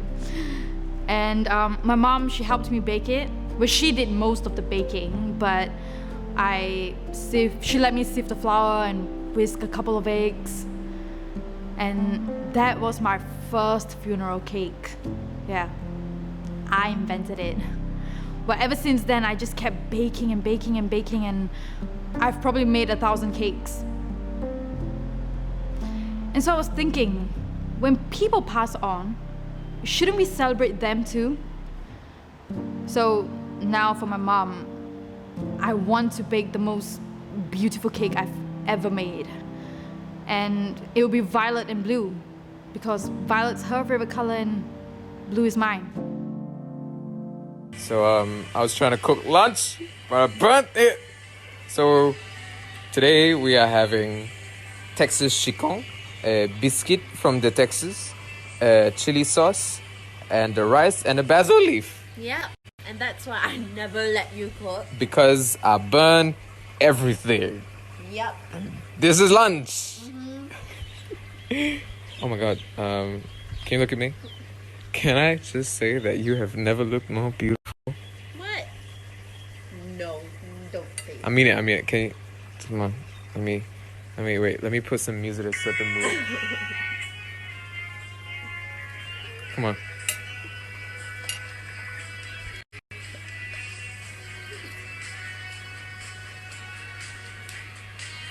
And my mom, she helped me bake it. Well, she did most of the baking, but she let me sieve the flour and whisk a couple of eggs. And that was my first funeral cake. Yeah, I invented it. But ever since then, I just kept baking and baking and baking, and I've probably made 1,000 cakes. And so I was thinking, when people pass on, shouldn't we celebrate them too? So now for my mom, I want to bake the most beautiful cake I've ever made. And it will be violet and blue because violet's her favorite color and blue is mine. So I was trying to cook lunch, but I burnt it. So today we are having Texas chicken, a biscuit from the Texas, chili sauce, and the rice and the basil leaf. Yeah, and that's why I never let you cook. Because I burn everything. Yep. This is lunch. Oh my god. Can you look at me? Can I just say that you have never looked more beautiful? What? No, don't say I mean it. Can you? Come on. Let me wait. Let me put some music to set the mood. Come on.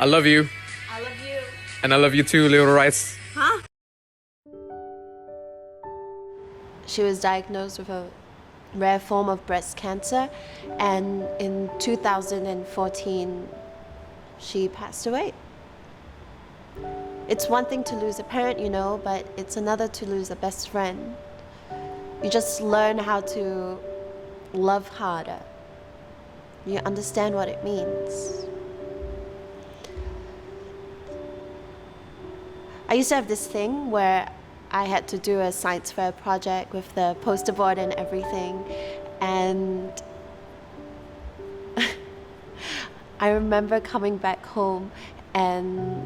I love you. I love you. And I love you too, little rice. Huh? She was diagnosed with a rare form of breast cancer, and in 2014, she passed away. It's one thing to lose a parent, but it's another to lose a best friend. You just learn how to love harder. You understand what it means. I used to have this thing where I had to do a science fair project with the poster board and everything, and I remember coming back home and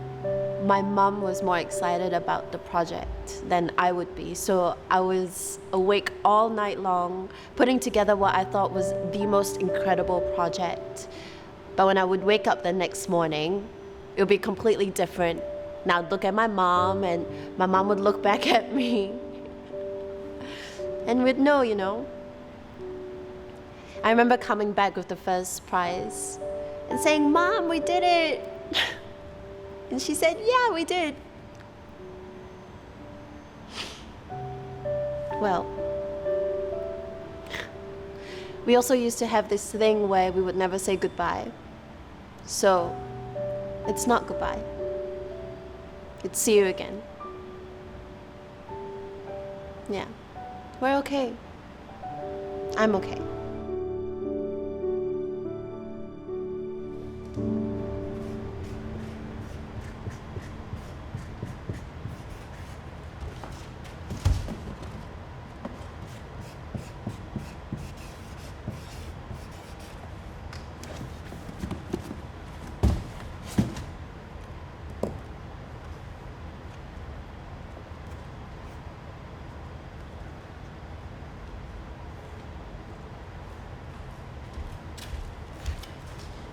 my mom was more excited about the project than I would be. So I was awake all night long, putting together what I thought was the most incredible project. But when I would wake up the next morning, it would be completely different. Now I'd look at my mom, and my mom would look back at me. And we'd know, you know. I remember coming back with the first prize and saying, "Mom, we did it." And she said, "Yeah, we did." Well, we also used to have this thing where we would never say goodbye. So, it's not goodbye. It's see you again. Yeah, we're okay. I'm okay.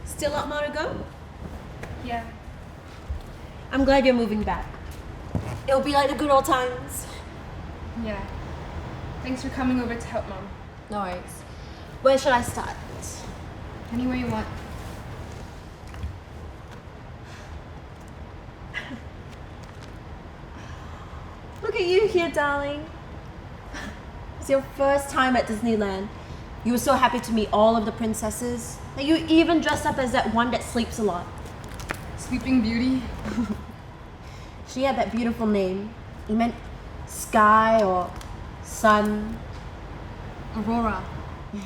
Still a lot more to go? Yeah. I'm glad you're moving back. It'll be like the good old times. Yeah. Thanks for coming over to help, Mom. No worries. Where should I start? Anywhere you want. Look at you here, darling. It's your first time at Disneyland. You were so happy to meet all of the princesses. And you even dressed up as that one that sleeps a lot. Sleeping Beauty? She had that beautiful name. It meant sky or sun. Aurora. Yeah.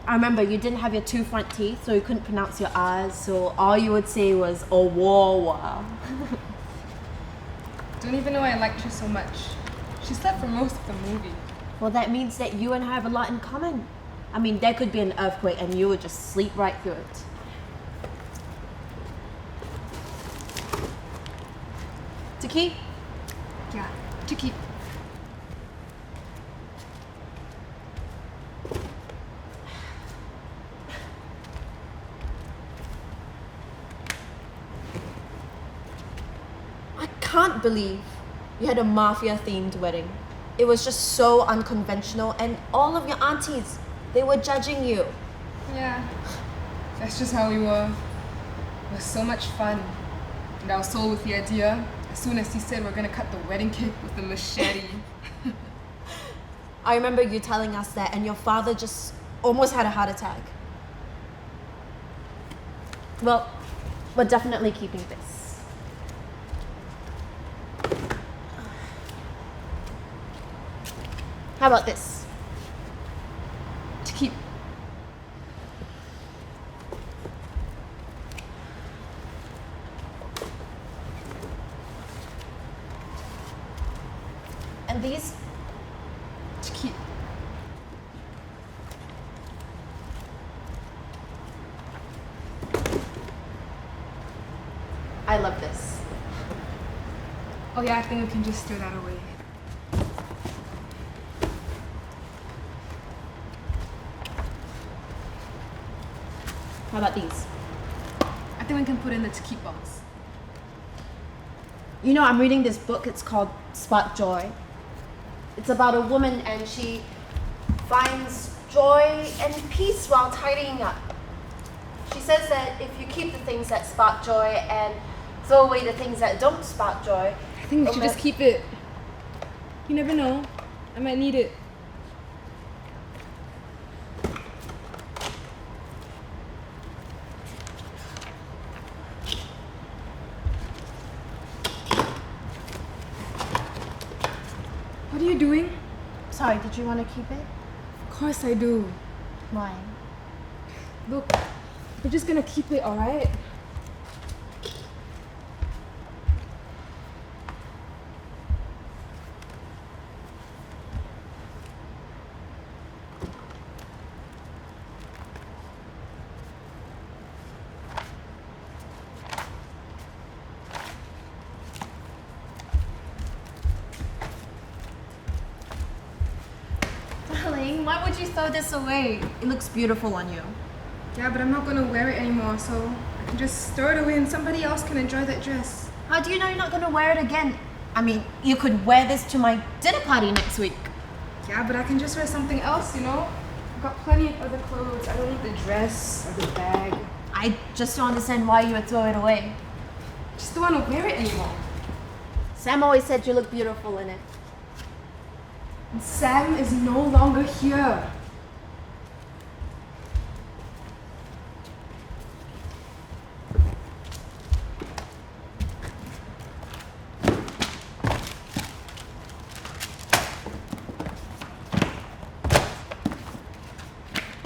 I remember you didn't have your two front teeth, so you couldn't pronounce your R's, so all you would say was Aurora. Don't even know I liked her so much. She slept for most of the movie. Well, that means that you and her have a lot in common. I mean, there could be an earthquake and you would just sleep right through it. To keep? Yeah, to keep. I can't believe you had a mafia-themed wedding. It was just so unconventional, and all of your aunties, they were judging you. Yeah, that's just how we were. It was so much fun. And I was sold with the idea as soon as he said we're gonna cut the wedding cake with a machete. I remember you telling us that, and your father just almost had a heart attack. Well, we're definitely keeping this. How about this? To keep. And these? To keep. I love this. Oh yeah, I think we can just throw that away. How about these? I think we can put in the to keep box. You know, I'm reading this book. It's called Spark Joy. It's about a woman and she finds joy and peace while tidying up. She says that if you keep the things that spark joy and throw away the things that don't spark joy. I think we should just keep it. You never know. I might need it. What are you doing? Sorry, did you want to keep it? Of course I do. Why? Look, we're just gonna keep it, alright? Darling, why would you throw this away? It looks beautiful on you. Yeah, but I'm not gonna wear it anymore, so I can just throw it away and somebody else can enjoy that dress. How do you know you're not gonna wear it again? I mean, you could wear this to my dinner party next week. Yeah, but I can just wear something else, you know? I've got plenty of other clothes. I don't need the dress or the bag. I just don't understand why you would throw it away. Just don't want to wear it anymore. Sam always said you look beautiful in it. And Sam is no longer here.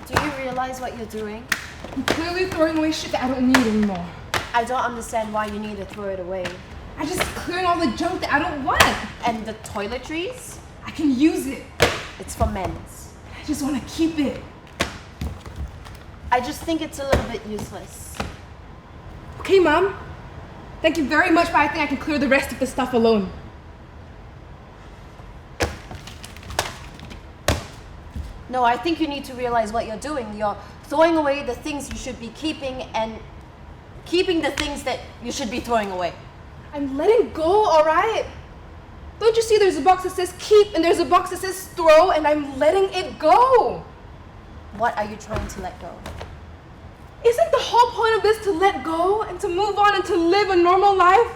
Do you realize what you're doing? I'm clearly throwing away shit that I don't need anymore. I don't understand why you need to throw it away. I'm just clearing all the junk that I don't want. And the toiletries? I can use it. It's for men's. I just want to keep it. I just think it's a little bit useless. Okay, Mom. Thank you very much, but I think I can clear the rest of the stuff alone. No, I think you need to realize what you're doing. You're throwing away the things you should be keeping and keeping the things that you should be throwing away. I'm letting go, alright? Don't you see there's a box that says keep and there's a box that says throw, and I'm letting it go. What are you trying to let go? Isn't the whole point of this to let go and to move on and to live a normal life?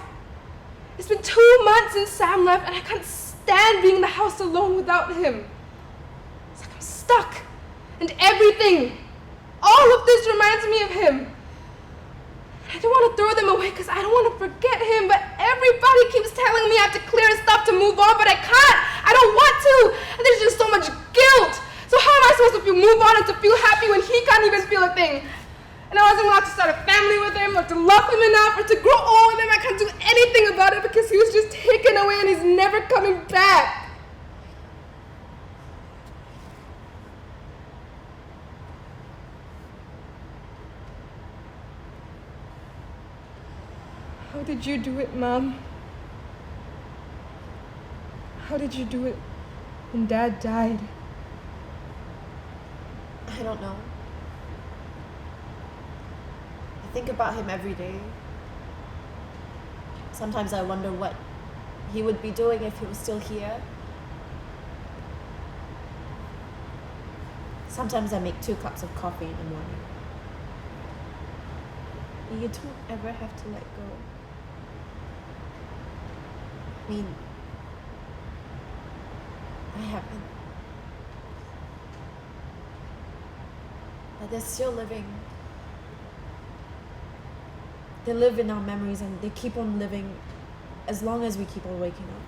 It's been 2 months since Sam left and I can't stand being in the house alone without him. It's like I'm stuck. And everything, all of this reminds me of him. I don't want to throw them away because I don't want to forget him, but everybody keeps telling me I have to clear stuff to move on, but I can't. I don't want to. And there's just so much guilt. So how am I supposed to feel move on and to feel happy when he can't even feel a thing? And I wasn't allowed to start a family with him or to love him enough or to grow old with him. I can't do anything about it because he was just taken away and he's never coming back. How did you do it, Mom? How did you do it when Dad died? I don't know. I think about him every day. Sometimes I wonder what he would be doing if he was still here. Sometimes I make 2 cups of coffee in the morning. You don't ever have to let go. I mean, I haven't. But they're still living. They live in our memories and they keep on living as long as we keep on waking up.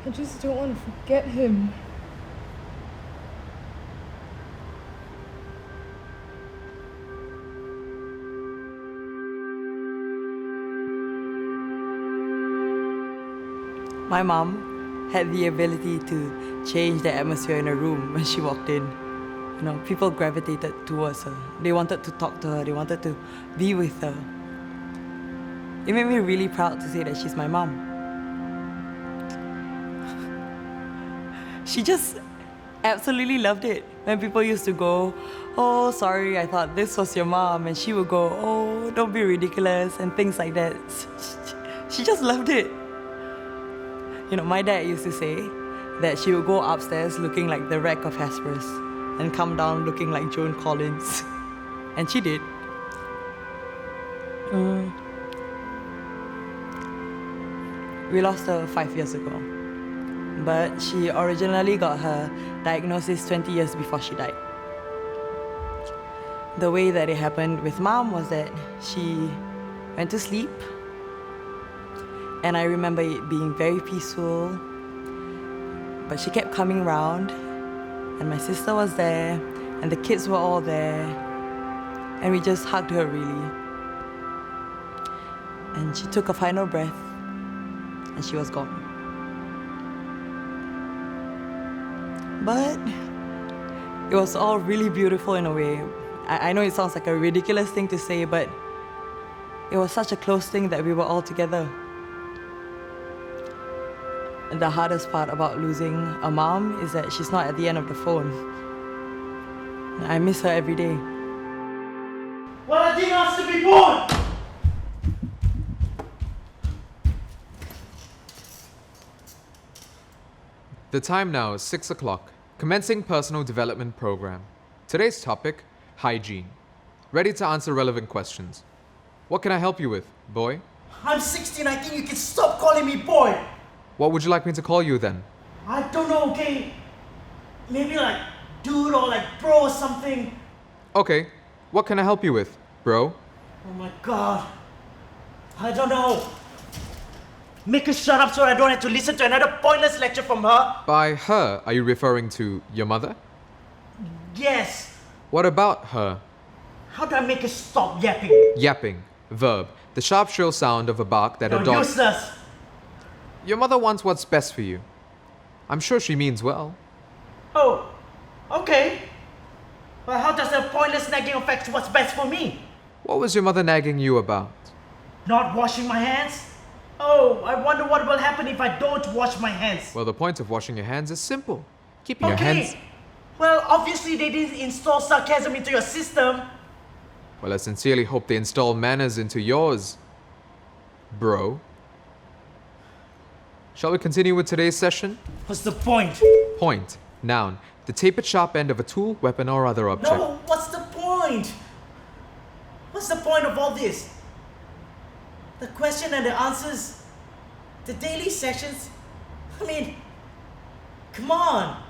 I just don't want to forget him. My mom had the ability to change the atmosphere in a room when she walked in. You know, people gravitated towards her. They wanted to talk to her. They wanted to be with her. It made me really proud to say that she's my mom. She just absolutely loved it. When people used to go, "Oh, sorry, I thought this was your mom," and she would go, "Oh, don't be ridiculous," and things like that. She just loved it. You know, my dad used to say that she would go upstairs looking like the wreck of Hesperus and come down looking like Joan Collins. And she did. We lost her 5 years ago. But she originally got her diagnosis 20 years before she died. The way that it happened with Mom was that she went to sleep, and I remember it being very peaceful, but she kept coming round, and my sister was there, and the kids were all there, and we just hugged her really. And she took a final breath, and she was gone. But it was all really beautiful in a way. I know it sounds like a ridiculous thing to say, but it was such a close thing that we were all together. the hardest part about losing a mom is that she's not at the end of the phone. I miss her every day. Well, I didn't ask to be born! The time now is 6 o'clock, commencing personal development program. Today's topic, hygiene. Ready to answer relevant questions. What can I help you with, boy? I'm 16, I think you can stop calling me boy! What would you like me to call you then? I don't know, okay? Maybe like dude or like bro or something. Okay, what can I help you with, bro? Oh my god. I don't know. Make her shut up so I don't have to listen to another pointless lecture from her. By her, are you referring to your mother? Yes. What about her? How do I make her stop yapping? Yapping. Verb. The sharp shrill sound of a bark that a You're dog... useless. Your mother wants what's best for you. I'm sure she means well. Oh, okay. But how does the pointless nagging affect what's best for me? What was your mother nagging you about? Not washing my hands? Oh, I wonder what will happen if I don't wash my hands. Well, the point of washing your hands is simple. Keeping your hands... Well, obviously they didn't install sarcasm into your system. Well, I sincerely hope they install manners into yours, bro. Shall we continue with today's session? What's the point? Point. Noun. The tapered sharp end of a tool, weapon, or other object. No, what's the point? What's the point of all this? The question and the answers, the daily sessions. I mean, come on.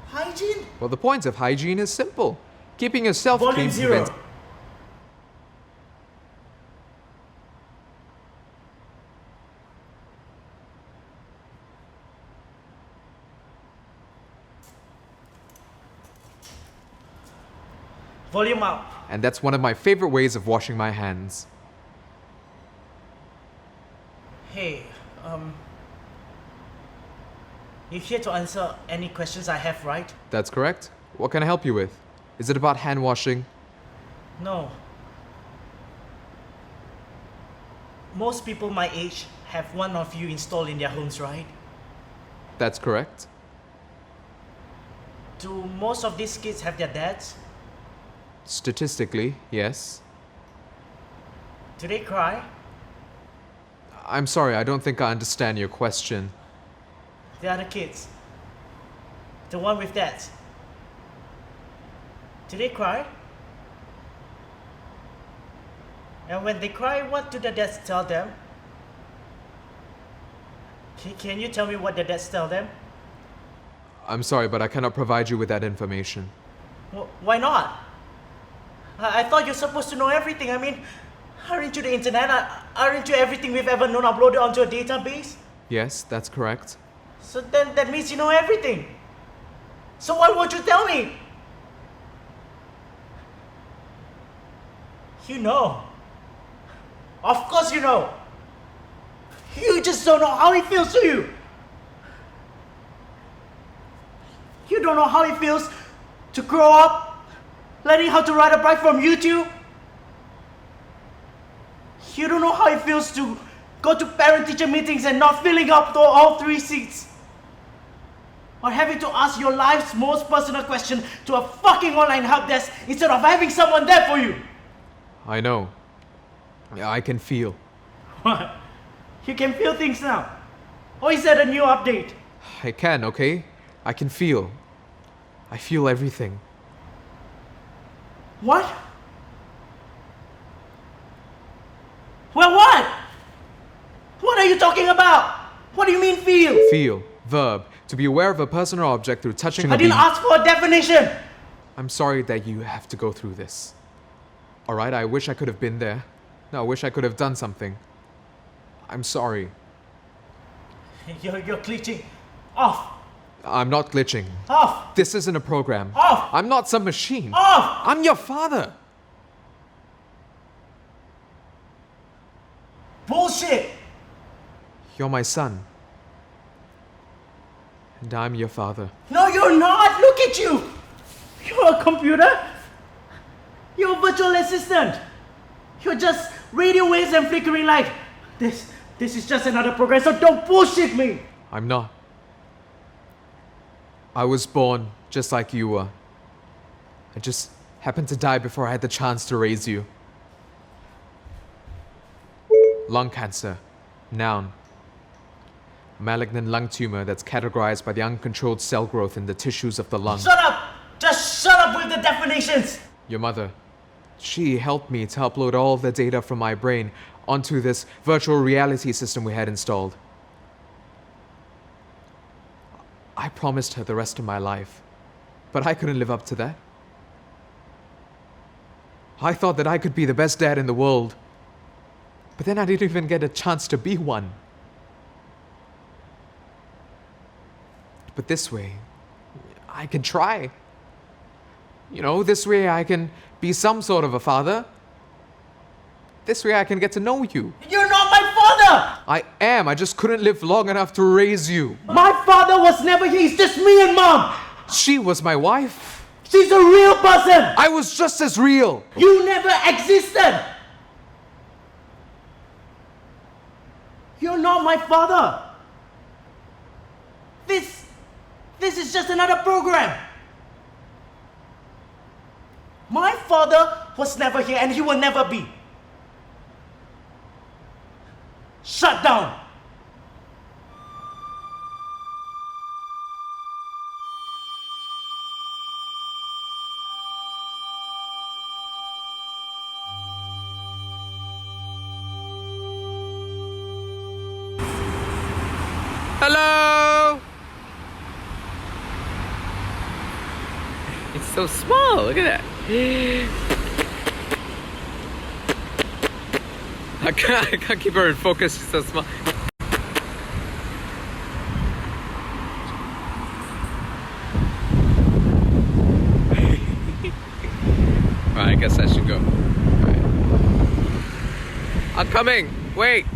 Hygiene? Well, the point of hygiene is simple. Keeping yourself Volume clean 0. prevents... Volume up. And that's one of my favorite ways of washing my hands. Hey, you're here to answer any questions I have, right? That's correct. What can I help you with? Is it about hand washing? No. Most people my age have one of you installed in their homes, right? That's correct. Do most of these kids have their dads? Statistically, yes. Do they cry? I'm sorry, I don't think I understand your question. The other kids. The one with dads. Do they cry? And when they cry, what do the dads tell them? Can you tell me what the dads tell them? I'm sorry, but I cannot provide you with that information. Why not? I thought you're supposed to know everything. I mean, aren't you the internet? Aren't you everything we've ever known uploaded onto a database? Yes, that's correct. So then that means you know everything. So why won't you tell me? You know. Of course you know. You just don't know how it feels to you. You don't know how it feels to grow up learning how to ride a bike from YouTube. You don't know how it feels to go to parent-teacher meetings and not filling up all 3 seats. Or having to ask your life's most personal question to a fucking online help desk instead of having someone there for you. I know. I can feel. What? You can feel things now? Or is that a new update? I can, okay? I can feel. I feel everything. What? Well, what? What are you talking about? What do you mean feel? Feel. Verb. To be aware of a person or object through touching I or didn't being... ask for a definition. I'm sorry that you have to go through this. Alright, I wish I could have been there. No, I wish I could have done something. I'm sorry. You're glitching. Off. I'm not glitching. Off. This isn't a program. Off. I'm not some machine. Off. I'm your father. Bullshit. You're my son. And I'm your father. No, you're not. Look at you. You're a computer. You're a virtual assistant. You're just radio waves and flickering light. This is just another program, so don't bullshit me. I'm not. I was born just like you were. I just happened to die before I had the chance to raise you. Lung cancer. Noun. A malignant lung tumor that's categorized by the uncontrolled cell growth in the tissues of the lung. Shut up! Just shut up with the definitions! Your mother. She helped me to upload all of the data from my brain onto this virtual reality system we had installed. I promised her the rest of my life, but I couldn't live up to that. I thought that I could be the best dad in the world, but then I didn't even get a chance to be one. But this way, I can try. You know, this way I can be some sort of a father. This way I can get to know you. You're not my father! I am. I just couldn't live long enough to raise you. My father was never here. It's just me and Mom. She was my wife. She's a real person. I was just as real. You never existed. You're not my father. This is just another program. My father was never here and he will never be. Shut down. Hello! It's so small, look at that. I can't keep her in focus, she's so small. Alright, I guess I should go. Right. I'm coming! Wait!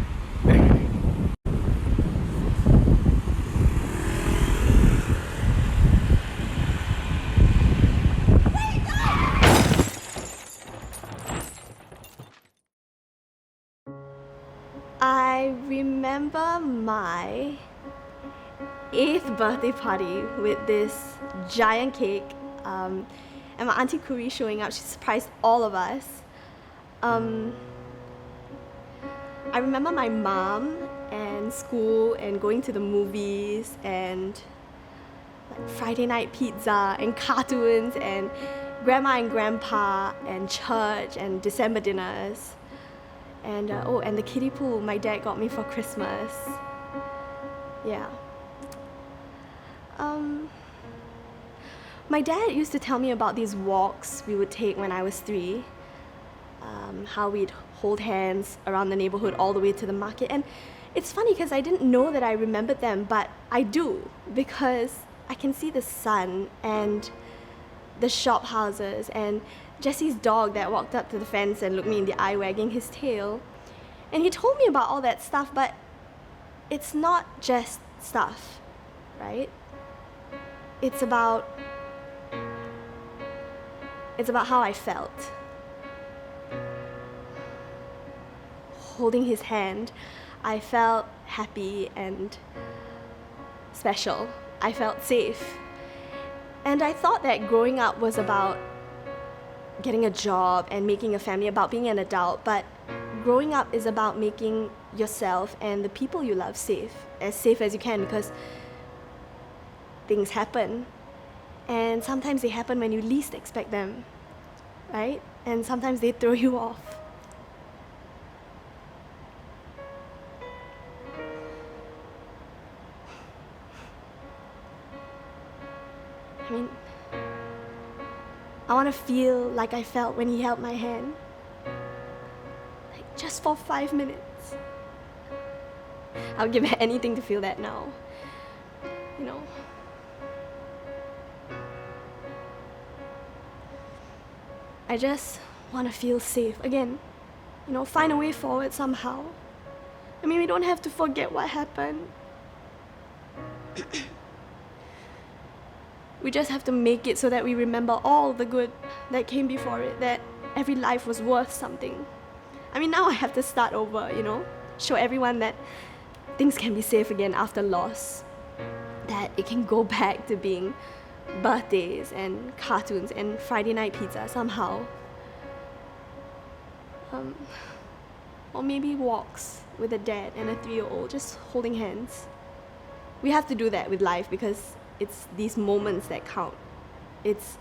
I remember my 8th birthday party with this giant cake, and my auntie Kuri showing up. She surprised all of us. I remember my mom and school and going to the movies and like Friday night pizza and cartoons and grandma and grandpa and church and December dinners. And and the kiddie pool my dad got me for Christmas. Yeah. My dad used to tell me about these walks we would take when I was 3. How we'd hold hands around the neighborhood all the way to the market. And it's funny because I didn't know that I remembered them, but I do, because I can see the sun and the shop houses and Jesse's dog that walked up to the fence and looked me in the eye wagging his tail. And he told me about all that stuff, but it's not just stuff, right? It's about how I felt. Holding his hand, I felt happy and special. I felt safe. And I thought that growing up was about getting a job and making a family, about being an adult, but growing up is about making yourself and the people you love safe as you can, because things happen. And sometimes they happen when you least expect them, right? And sometimes they throw you off. I mean, I want to feel like I felt when he held my hand. Like, just for 5 minutes. I would give anything to feel that now. You know. I just want to feel safe again. You know, find a way forward somehow. I mean, we don't have to forget what happened. We just have to make it so that we remember all the good that came before it, that every life was worth something. I mean, now I have to start over, you know? Show everyone that things can be safe again after loss. That it can go back to being birthdays and cartoons and Friday night pizza somehow. Or maybe walks with a dad and a 3-year-old just holding hands. We have to do that with life because it's these moments that count. It's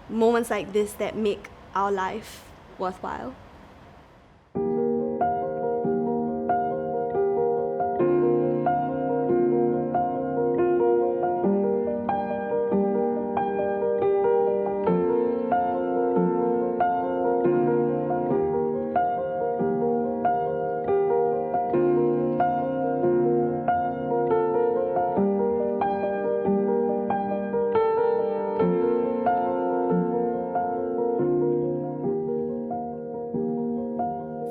moments like this that make our life worthwhile.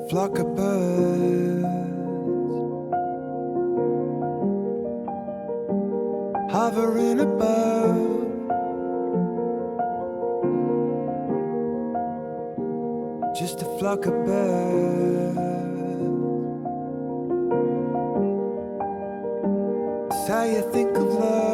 Flock of birds hovering above, just a flock of birds. It's how you think of love.